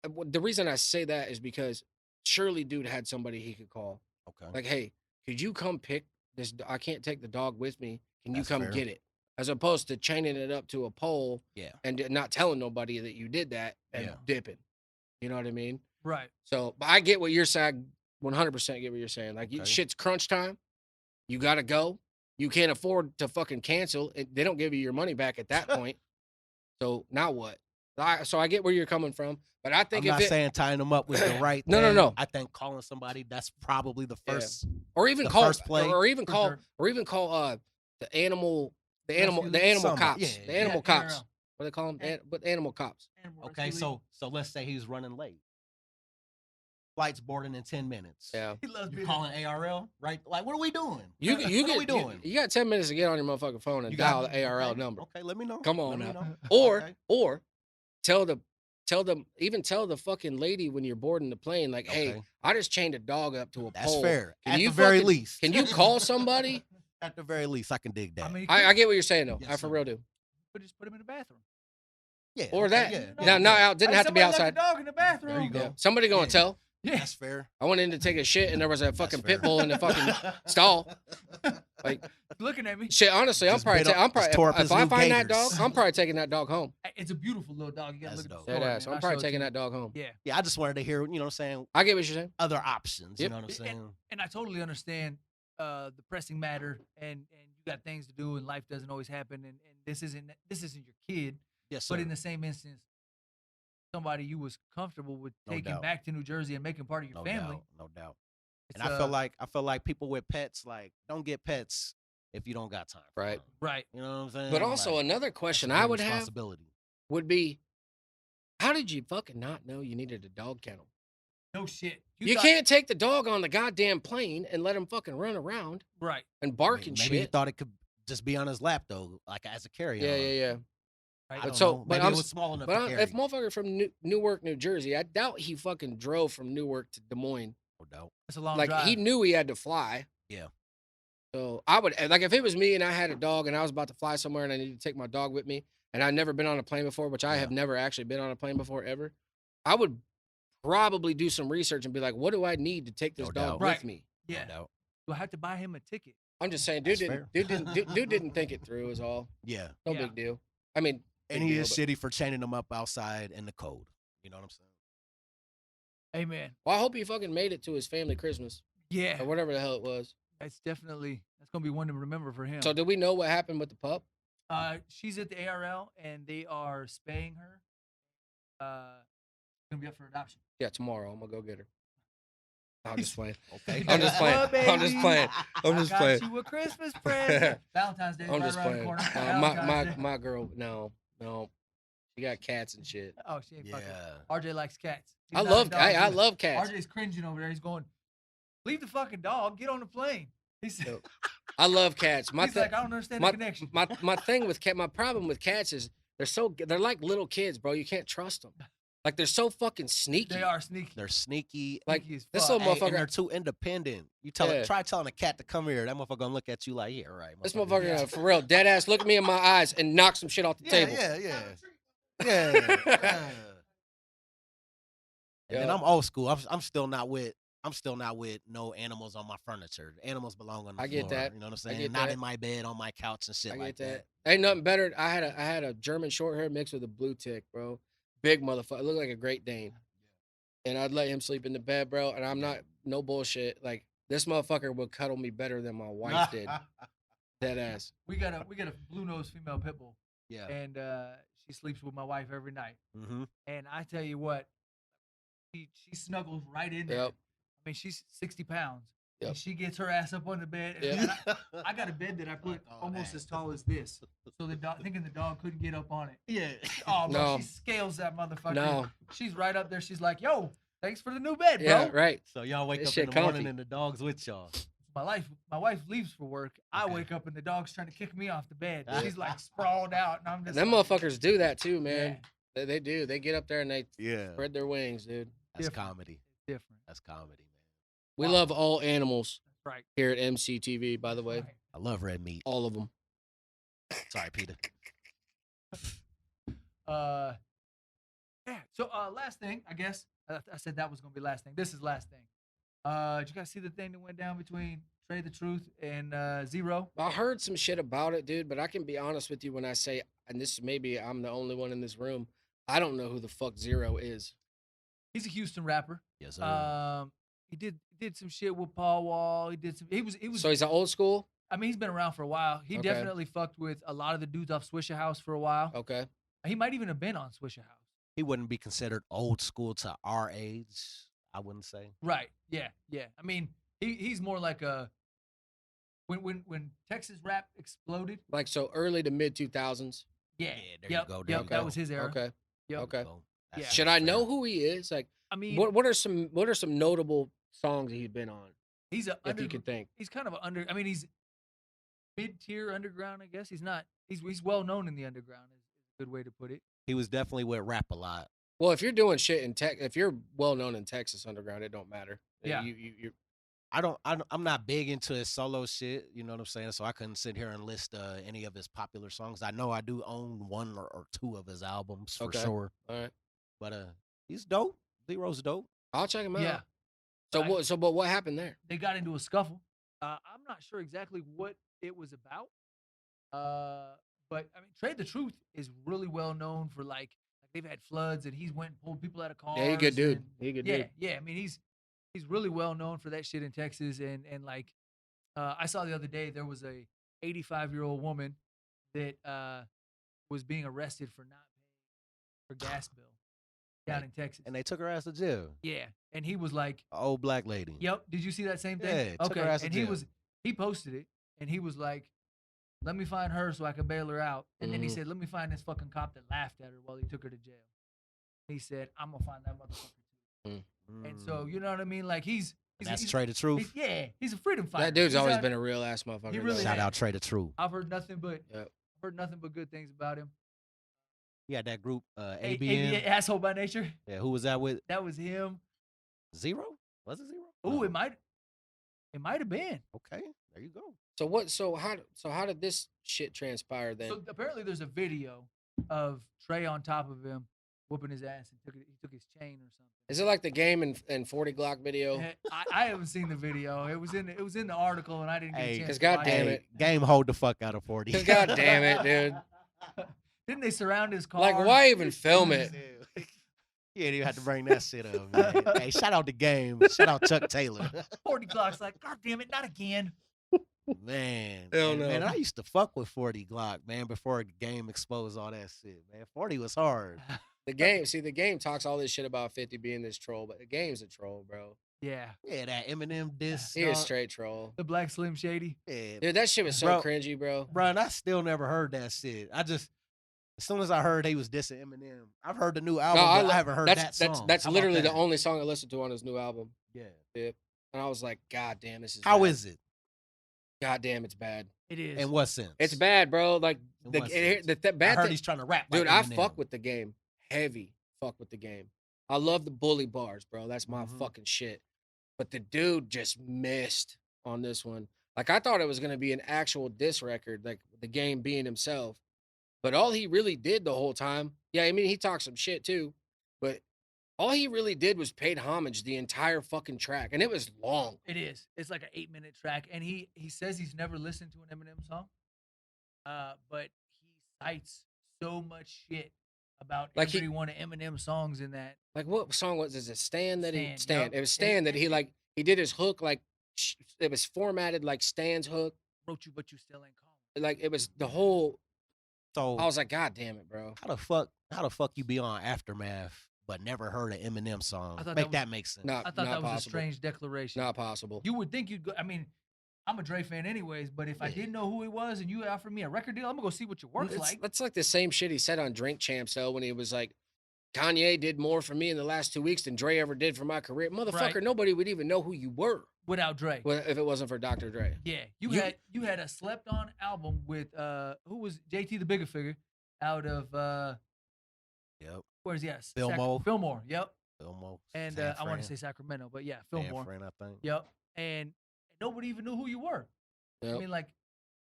the reason I say that is because surely dude had somebody he could call. Okay. Like, hey, could you come pick this? I can't take the dog with me. Can you That's come fair. get it? As opposed to chaining it up to a pole Yeah. and not telling nobody that you did that and Yeah. dipping. You know what I mean? Right. So, but I get what you're saying. 100% get what you're saying. Like, Okay. shit's crunch time. You gotta go. You can't afford to fucking cancel. They don't give you your money back at that point. So now what? So I get where you're coming from, but I think I'm not if it saying tying them up was the right No, no, thing. no. I think calling somebody, that's probably the Yeah. first or even the call first play. or even For call sure. the animal Rescue the animal somebody. cops. Yeah, The yeah. animal Yeah, cops. ARL. What do they call them? An- But animal cops. Animal Okay, Rescue League. so let's say he's running late. Flight's boarding in 10 minutes. Yeah. He loves You being calling ARL? Right? Like, what are we doing? You what get are we doing? You got 10 minutes to get on your motherfucking phone and You dial got the ARL okay, number. Okay, let me know. Come on Let me now. know. Or Okay. or tell them even tell the fucking lady when you're boarding the plane, like, hey, Okay. I just chained a dog up to a That's pole. fair. Can At you the very fucking- least. Can you call somebody? At the very least, I can dig that. I mean, I get what you're saying though. Yes, I for sir. real do. just put him in the bathroom. Yeah. Or okay, that. Yeah. Now out didn't Hey, have to be somebody left outside. the dog in the bathroom. There you go. Yeah. Somebody gonna Yeah. tell. Yeah. That's fair. I went in to take a shit and there was a fucking fair. pit bull in the fucking stall. Like Looking at me. shit. Honestly, Just bit up- just tore up if his I new find that dog, gaiters. I'm probably taking that dog home. It's a beautiful little dog. You gotta That's look at dope. the Dead story, ass. man. I'm I'll probably show it to taking you. that dog home. Yeah. Yeah, I just wanted to hear, what I'm saying, I get what you're saying. other options. Yep. You know what I'm saying? And I totally understand the pressing matter, and you got things to do, and life doesn't always happen, and this isn't your kid, Yes, sir. but in the same instance, somebody you was comfortable with No taking doubt. back to New Jersey and making part of your No family. doubt. No doubt. It's, And I feel like people with pets, like, don't get pets if you don't got time. For Right. them. right. You know what I'm saying? But also Like, another that's a question big I would have responsibility. would be, how did you fucking not know you needed a dog kennel? No shit. You thought- can't take the dog on the goddamn plane and let him fucking run around Right. and bark and Maybe he shit. thought it could just be on his lap though, like as a carry-on. Yeah. I Right. don't So, know. but Maybe I'm it was s- small enough But to carry. if motherfucker from Newark, New Jersey, I doubt he fucking drove from Newark to Des Moines. No doubt. It's a long Like drive. he knew he had to fly. Yeah. So I would like if it was me and I had a dog and I was about to fly somewhere and I needed to take my dog with me and I'd never been on a plane before, which I Yeah. have never actually been on a plane before ever. I would probably do some research and be like, what do I need to take this No dog doubt. with Right. me? yeah. No doubt. Do I have to buy him a ticket? I'm just saying, That's dude didn't think it through is all. Yeah. No Yeah. big deal. I mean, And big he deal, is but- shitty for chaining them up outside in the cold. You know what I'm saying? Amen. Well, I hope he fucking made it to his family Christmas Yeah. or whatever the hell it was. That's gonna be one to remember for him. So did we know what happened with the pup? She's at the ARL and they are spaying her. Gonna be up for adoption. Yeah, tomorrow I'm gonna go get her. I'm just playing. Okay. I'm just playing. What, I'm just baby? playing. I'm just Got playing. you a Christmas present. Valentine's Day I'm right just around the playing. corner. My Valentine's Day. my girl, no, she got cats and shit. Oh, she ain't fucking. Yeah. RJ likes cats. He's I not a love dog I dude. love cats. RJ's cringing over there. He's going, leave the fucking dog. Get on the plane. He said, Yo, I love cats. he's like, I don't understand the connection. My thing with my problem with cats is they're like little kids, bro. You can't trust them. Like they're so fucking sneaky. They are sneaky. They're sneaky. Like Sneaky as this fuck. little Hey, and they're motherfucker. too independent. You Yeah. try telling a cat to come here. That motherfucker gonna look at you like, yeah, right. This motherfucker, for real, dead ass, look at me in my eyes and knock some shit off the table. Yeah. And then Yeah. I'm old school. I'm still not with no animals on my furniture. Animals belong on the I floor. get that. You know what I'm I saying? get Not that. in my bed, on my couch and shit I like get that. that. Ain't nothing better. I had a German short hair mixed with a blue tick, bro. Big motherfucker. Looked like a Great Dane. And I'd let him sleep in the bed, bro. And I'm not no bullshit. Like this motherfucker would cuddle me better than my wife did. Dead ass. We got a blue nose female pit bull, Yeah. and she sleeps with my wife every night. Mm-hmm. And I tell you what, she snuggles right in there. Yep. I mean, she's 60 pounds. Yep. And she gets her ass up on the bed. And Yep. I got a bed that I put Oh, almost man. as tall as this, so the dog, thinking the dog couldn't get up on it. Yeah. Oh, bro, No. she scales that motherfucker. No. She's right up there. She's like, yo, thanks for the new bed, bro. Yeah, right. So y'all wake This up in shit the morning comfy. and the dog's with y'all. My wife leaves for work. I Okay. wake up and the dog's trying to kick me off the bed. She's like sprawled out, and I'm just Them like, motherfuckers do that too, man. Yeah. They do. They get up there and they Yeah. spread their wings, dude. That's Different. comedy. different. That's comedy, man. We Wow. love all animals Right. here at EmceeTV, by the way. Right. I love red meat. All of them. Sorry, Peter. Yeah. So last thing, I guess. I said that was gonna be last thing. This is last thing. Did you guys see the thing that went down between Trey the Truth and Zero? I heard some shit about it, dude, but I can be honest with you when I say, and this maybe I'm the only one in this room, I don't know who the fuck Zero is. He's a Houston rapper. Yes, sir. He did some shit with Paul Wall. He was So he's an old school? I mean, he's been around for a while. He Okay. definitely fucked with a lot of the dudes off Swisher House for a while. Okay. He might even have been on Swisher House. He wouldn't be considered old school to our age, I wouldn't say. Right. Yeah. Yeah. I mean, he's more like a when Texas rap exploded. Like so early to mid 2000s. Yeah. Yeah, there yep, you go. There Yep. you That go. was his era. Okay. Yep. Okay. So Yeah. Should I know who he is? Like I mean, what are some notable songs he's been on? he's a If you could think. he's kind of an under. I mean, he's mid-tier underground. I guess he's not. He's well known in the underground. Is a good way to put it. He was definitely with rap a lot. Well, if you're doing shit in if you're well known in Texas underground, it don't matter. Yeah. You I'm not big into his solo shit, you know what I'm saying? So I couldn't sit here and list any of his popular songs. I know I do own one or two of his albums for Okay. sure. all right. But he's dope. Zero's dope. I'll check him out. Yeah. So Right. what? So but what happened there? They got into a scuffle. I'm not sure exactly what it was about. But I mean, Trey the Truth is really well known for like they've had floods and he's went and pulled people out of cars. Yeah, he a good dude. and- He a good yeah, dude. yeah. I mean, he's really well known for that shit in Texas. And like, I saw the other day there was a 85-year-old woman that was being arrested for not paying her gas bill down in Texas. And they took her ass to jail. Yeah, and he was like, An old black lady. "Yep." Did you see that same thing? Yeah, took her ass to and jail. he posted it, and he was like, "Let me find her so I can bail her out." And then he Mhm. said, "Let me find this fucking cop that laughed at her while he took her to jail." He said, "I'm gonna find that motherfucker too." And so you know what I mean? Like he's And that's he's- Trey the Truth. he's a freedom fighter. That dude's He's always out- been a real ass motherfucker. He really though. Shout has. out Trey the Truth. I've heard nothing but Yep. good things about him. He had that group ABN, ABN. asshole by nature. Yeah, who was that with? That was him. Zero? Was it Zero? Ooh, No. it might have been. Okay, there you go. So what? So how did this shit transpire then? So apparently, there's a video of Trey on top of him, whooping his ass, and he took his chain or something. Is it like the game and 40 Glock video? I haven't seen the video. It was in the article, and I didn't get Hey, a chance. 'cause to watch goddamn Hey, it. game hold the fuck out of 40. 'Cause goddamn it, dude. Didn't they surround his car? Like, why even film it? You ain't even have to bring that shit up, man. Hey, shout out the game. Shout out Chuck Taylor. 40 Glock's like, God damn it, not again. Man. Hell and, man, no. I used to fuck with 40 Glock, man, before the game exposed all that shit, man. 40 was hard. The game talks all this shit about 50 being this troll, but the game's a troll, bro. Yeah. Yeah, that Eminem diss. He was straight troll. The Black Slim Shady. Yeah, Dude, that shit was so Bro. cringy, bro. bro, and I still never heard that shit. As soon as I heard he was dissing Eminem, I've heard the new album, but I haven't heard that song. That's How about literally the that? only song I listened to on his new album. Yeah. Yep. And I was like, God damn, this is How bad. is it? God damn, it's bad. It is. In what sense? It's bad, bro. Like In the what sense? bad I heard thing, he's trying to rap. dude. like I Eminem. fuck with the game heavy. Fuck with the game. I love the bully bars, bro. That's my Mhm. fucking shit. But the dude just missed on this one. Like I thought it was gonna be an actual diss record, like the game being himself. But all he really did the whole time, yeah, I mean he talked some shit too, but all he really did was paid homage the entire fucking track, and it was long. It is. It's like an 8-minute track, and he says he's never listened to an Eminem song, but he cites so much shit about Like every one of Eminem songs in that. Like what song was it? Stan that he Stan, Stan. yup. It was Stan that he did his hook like it was formatted like Stan's hook. Wrote you, but you still ain't calling. Like it was the whole. So I was like, God damn it, bro. how the fuck you be on Aftermath but never heard an Eminem song? I thought Make that that make sense. Not, I thought not that was possible. a strange declaration. Not possible. You would think you'd go. I mean, I'm a Dre fan anyways, but if I Yeah. didn't know who he was and you offered me a record deal, I'm gonna go see what your work's like. That's like the same shit he said on Drink Champs though when he was like, Kanye did more for me in the last 2 weeks than Dre ever did for my career. Motherfucker, Right. nobody would even know who you were Without Dre. if it wasn't for Dr. Dre. Yeah, You- you had a slept on album with who was JT the Bigger Figure out of Yep. where's he at? Fillmore. Fillmore, yep. Fillmore. And San I want Fran. to say Sacramento, but yeah, San Fillmore. Fran, I think. Yep. And nobody even knew who you were. I Yep. mean, like,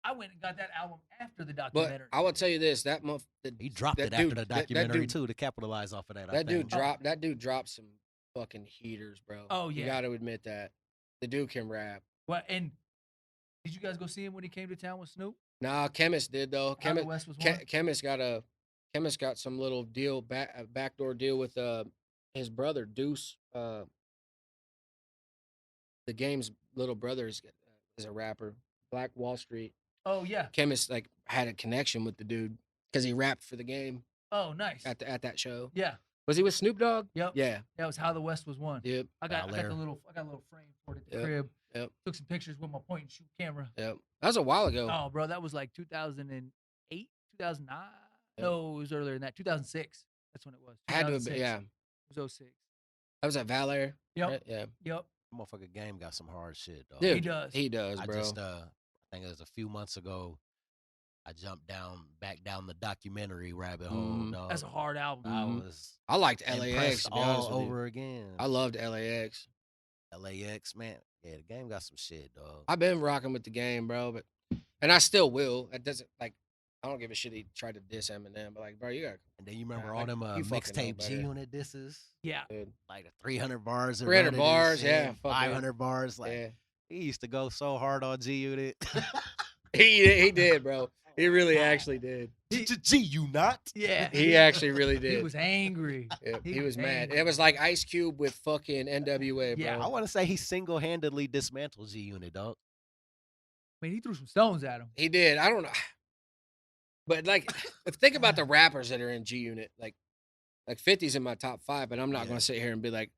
I went and got that album after the But documentary. I will tell you this: that month, He dropped that it after dude- the that documentary dude- too to capitalize off of that. I That dude think. dropped. That dude dropped some fucking heaters, bro. Oh, you yeah. got to admit that the dude can rap. Well, and did you guys go see him when he came to town with Snoop? Nah, Chemist did though. How the West was one? Chemist got some little deal backdoor deal with his brother Deuce. The game's little brother is a rapper. Black Wall Street. Oh yeah. Chemist like had a connection with the dude because he rapped for the game Oh nice. at that show. Yeah. Was he with Snoop Dogg? Yep. Yeah. That was how the West was won. Yep. I got Bel Air. a little frame for it at the Yep. crib. Yep. Took some pictures with my point and shoot camera. Yep. That was a while ago. Oh, bro, that was like 2008, 2009. Yep. No, it was earlier than that. 2006. That's when it was. Had to have been. 2006. Yeah. It was 06. That was at Valor. Yep. Right? Yeah. Yep. Motherfucker game got some hard shit, dog. Dude, He does. He does, I bro. just I think it was a few months ago. I jumped back down the documentary rabbit hole, Mhm. dog. That's a hard album. I Mhm. was I liked LAX impressed to be honest all with you. over again. I loved LAX. LAX, man. Yeah, the game got some shit, dog. I've been rocking with the game, bro, and I still will. It doesn't like I don't give a shit he tried to diss Eminem, but like, bro, you got And then you remember Yeah, all like, them you fucking know mixtape better. G Unit disses, Yeah. dude. like the 300 bars, and 300 running and bars, shit, yeah, fuck yeah. 500 bars. Like Yeah. he used to go so hard on G Unit. He did, bro. He really actually did. G, you not? Yeah. He actually really did. He was angry. Yeah, he he was was mad. angry. It was like Ice Cube with fucking NWA, bro. Yeah, I want to say he single-handedly dismantled G Unit, dog. I mean, he threw some stones at him. He did. I don't know. But like, think about the rappers that are in G Unit. Like 50's in my top 5, but I'm not Yeah. gonna sit here and be like,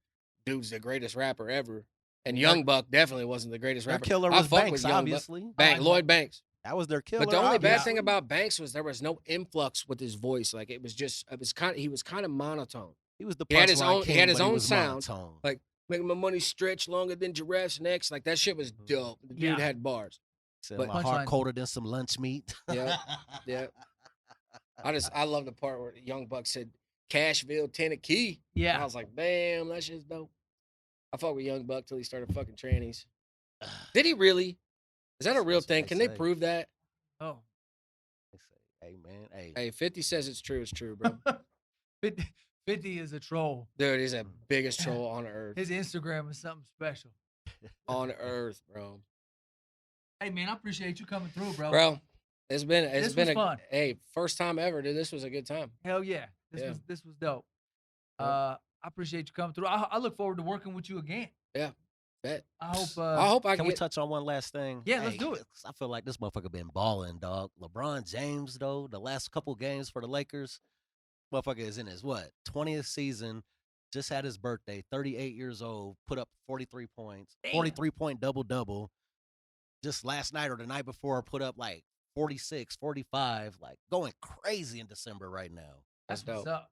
dude's the greatest rapper ever. And Young Buck definitely wasn't the greatest Their rapper. killer I was fuck Banks, with Young Buck. obviously. Bank, Lloyd Banks. That was their killer. But the only bad obviously. thing about Banks was there was no influx with his voice. Like he was kind of monotone. he was the he had his punchline own- he king, had his but own was sound. monotone. Like making my money stretch longer than giraffes' necks. Like that shit was dope. The dude Yeah. had bars. Said but- my heart Punchline. colder than some lunch meat. Yeah. Yeah. I love the part where Young Buck said Cashville, Tennessee. And I Yeah. was like, damn, that shit's dope. I fucked with Young Buck till he started fucking trannies. Did he really? Is that a real That's what thing? they Can they say. prove that? Oh. They say, hey man, hey, Hey, 50 says it's true. It's true, bro. 50 is a troll. Dude, he's the biggest troll on earth. His Instagram is something special. On earth, bro. Hey man, I appreciate you coming through, bro. Bro, it's been This been was a fun. Hey, first time ever, dude. This was a good time. Hell yeah. Yeah. This was dope. Yep. I appreciate you coming through. I look forward to working with you again. Bet. I hope I hope I can can we get, touch on one last thing? Yeah, let's do it. 'cause I feel like this motherfucker been balling, dog. LeBron James, though, the last couple games for the Lakers, motherfucker is in his 20th season, just had his birthday, 38 years old, put up 43 points, Damn. 43-point double-double. Just last night or the night before, put up like 46, 45, like going crazy in December right now. That's That's what's dope. up.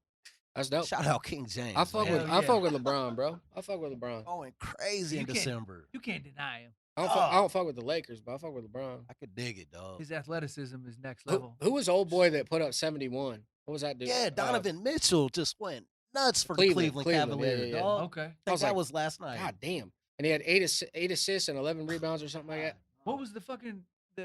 That's dope. Shout out King James. I fuck man. with Hell yeah. LeBron, bro. I fuck with LeBron. Going crazy in You can't- December. You can't deny him. I don't fuck with the Lakers, but I fuck with LeBron. I could dig it, dog. His athleticism is next level. Who was old boy that put up 71? What was that dude? Yeah, Donovan Mitchell just went nuts for Cleveland, the Cleveland Cavaliers, yeah, yeah. dog. Okay. I think was that like, was last night. God damn. And he had eight assists and 11 rebounds or something like that. What was the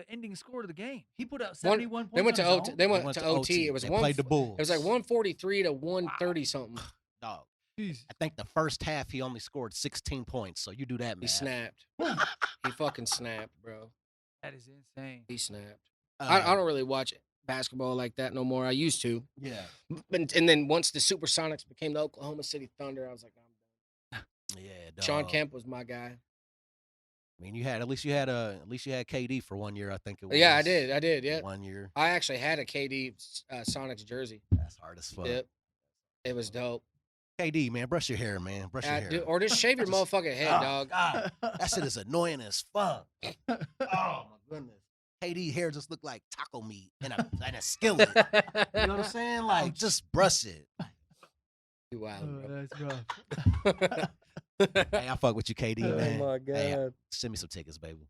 ending score of the game? He put up One- 71 points. They went to on his OT. own? They went to OT. It was They one. played the Bulls. It was like 143 to 130 something. Dog. Jeez. I think the first half he only scored 16 points. So you do that, man. He snapped. He fucking snapped, bro. That is insane. He snapped. I don't really watch basketball like that no more. I used to. Yeah. And then once the Supersonics became the Oklahoma City Thunder, I was like, I'm done. Yeah, dog. Sean Kemp was my guy. I mean, at least you had KD for 1 year. I think it was. Yeah, I did. Yeah. 1 year. I actually had a KD Sonics jersey. That's hard as fuck. Yep. It was dope. KD, man, brush your hair, man. Brush your hair. Or just shave your motherfucking head, Oh, dog. God. That shit is annoying as fuck. Oh my goodness. KD hair just looked like taco meat in a skillet. You know what I'm saying? Like, just brush it. You wild, bro. That's rough. Hey, I fuck with you, KD, man. Oh my god. Hey, send me some tickets, baby.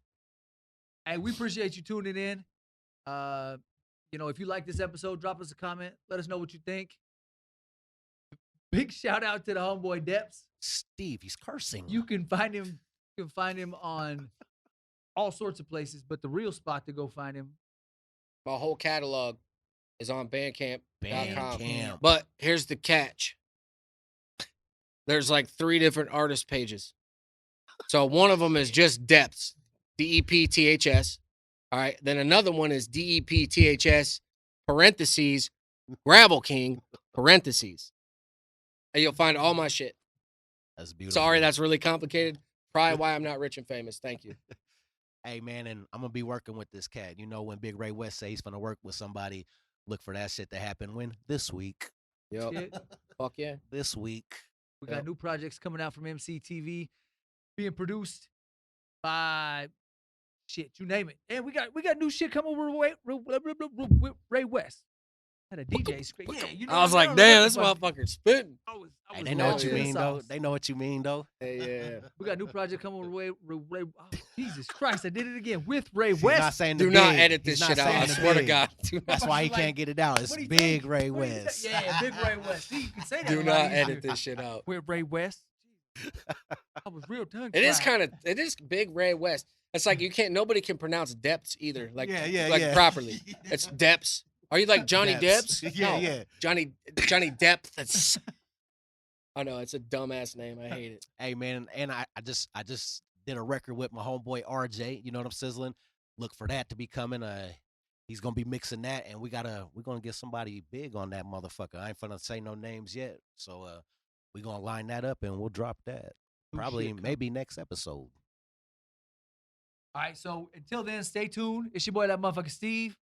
Hey, we appreciate you tuning in. If you like this episode, drop us a comment. Let us know what you think. Big shout out to the homeboy Depps. Steve, he's cursing. You can find him. You can find him on all sorts of places, but the real spot to go find him. My whole catalog is on Bandcamp.com. Bandcamp. But here's the catch. There's like 3 different artist pages. So one of them is just Depths, DEPTHS. All right. Then another one is DEPTHS, parentheses, Gravel King, parentheses. And you'll find all my shit. That's beautiful. Sorry, that's really complicated. Probably why I'm not rich and famous. Thank you. Hey, man, and I'm going to be working with this cat. You know, when Big Ray West says he's going to work with somebody, look for that shit to happen when? This week. Yo, Shit. fuck yeah. This week. We got new projects coming out from EmceeTV, being produced by you name it. And we got new shit coming with Ray West. Had a DJ scream. Yeah, you know, I was like, damn, this motherfucker's spitting. Hey, they know what you in the mean, though. sauce. They know what you mean, though. Hey, yeah. We got a new project coming with Ray. Oh, Jesus Christ, I did it again with Ray He's not West. saying the Do not big. edit He's this not shit out. saying I the swear to big. God. Do not, That's why he Like, can't get it out. It's What'd he Big say? Ray What'd he West. say? Yeah, Big Ray West. See, you can say that. do a lot not easier. edit this shit out. With Ray West. I was real tongue. It is Big Ray West. It's like nobody can pronounce Depths either. Like, yeah. properly. It's Depths. Are you like Johnny Depths. Depps? Yeah, No. yeah. Johnny Depp. That's. I know it's a dumbass name. I hate it. Hey, man, and I just did a record with my homeboy RJ. You know what I'm sizzling? Look for that to be coming. He's gonna be mixing that, and we're gonna get somebody big on that motherfucker. I ain't gonna say no names yet, so we're gonna line that up and we'll drop that probably maybe next episode. All right, so until then, stay tuned. It's your boy, that motherfucker Steve.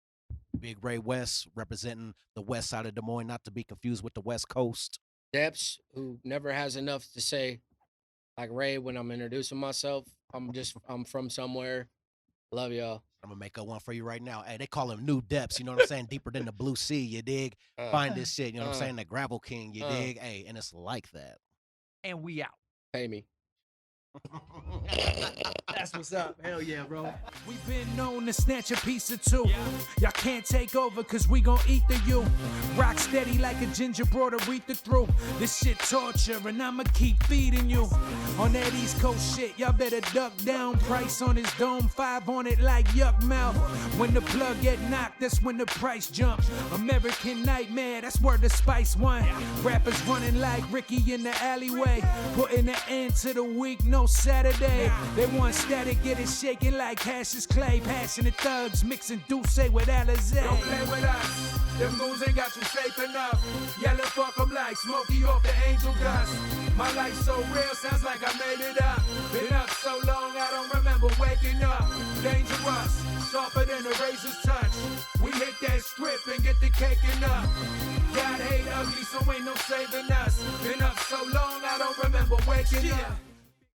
Big Ray West representing the west side of Des Moines, not to be confused with the West Coast. Depps, who never has enough to say, like Ray, when I'm introducing myself. I'm from somewhere. Love y'all. I'm gonna make up one for you right now. Hey, they call him New Depths. You know what I'm saying? Deeper than the blue sea. You dig? Find this shit. You know what I'm saying? The Gravel King. You dig? Hey, and it's like that. And we out. Pay me. That's what's up. Hell yeah, bro. We've been known to snatch a piece or two. Y'all can't take over cause we gon' eat the you. Rock steady like a ginger brought Aretha through. This shit torture and I'ma keep feeding you. On that East Coast shit, y'all better duck down. Price on his dome, 5 on it like yuck mouth. When the plug get knocked, that's when the price jumps. American Nightmare, that's where the Spice won. Rappers running like Ricky in the alleyway. Putting an end to the week, no Saturday. They want static, get it shaking like Cassius Clay. Passionate thugs mixing Douce with Alizé. Don't play with us, them moves ain't got you safe enough. Yelling fuck 'em like like Smokey off the angel dust. My life so real, sounds like I made it up. Been up so long, I don't remember waking up. Dangerous, sharper than a razor's touch. We hit that strip and get the caking up. God hate ugly, so ain't no saving us. Been up so long, I don't remember waking up.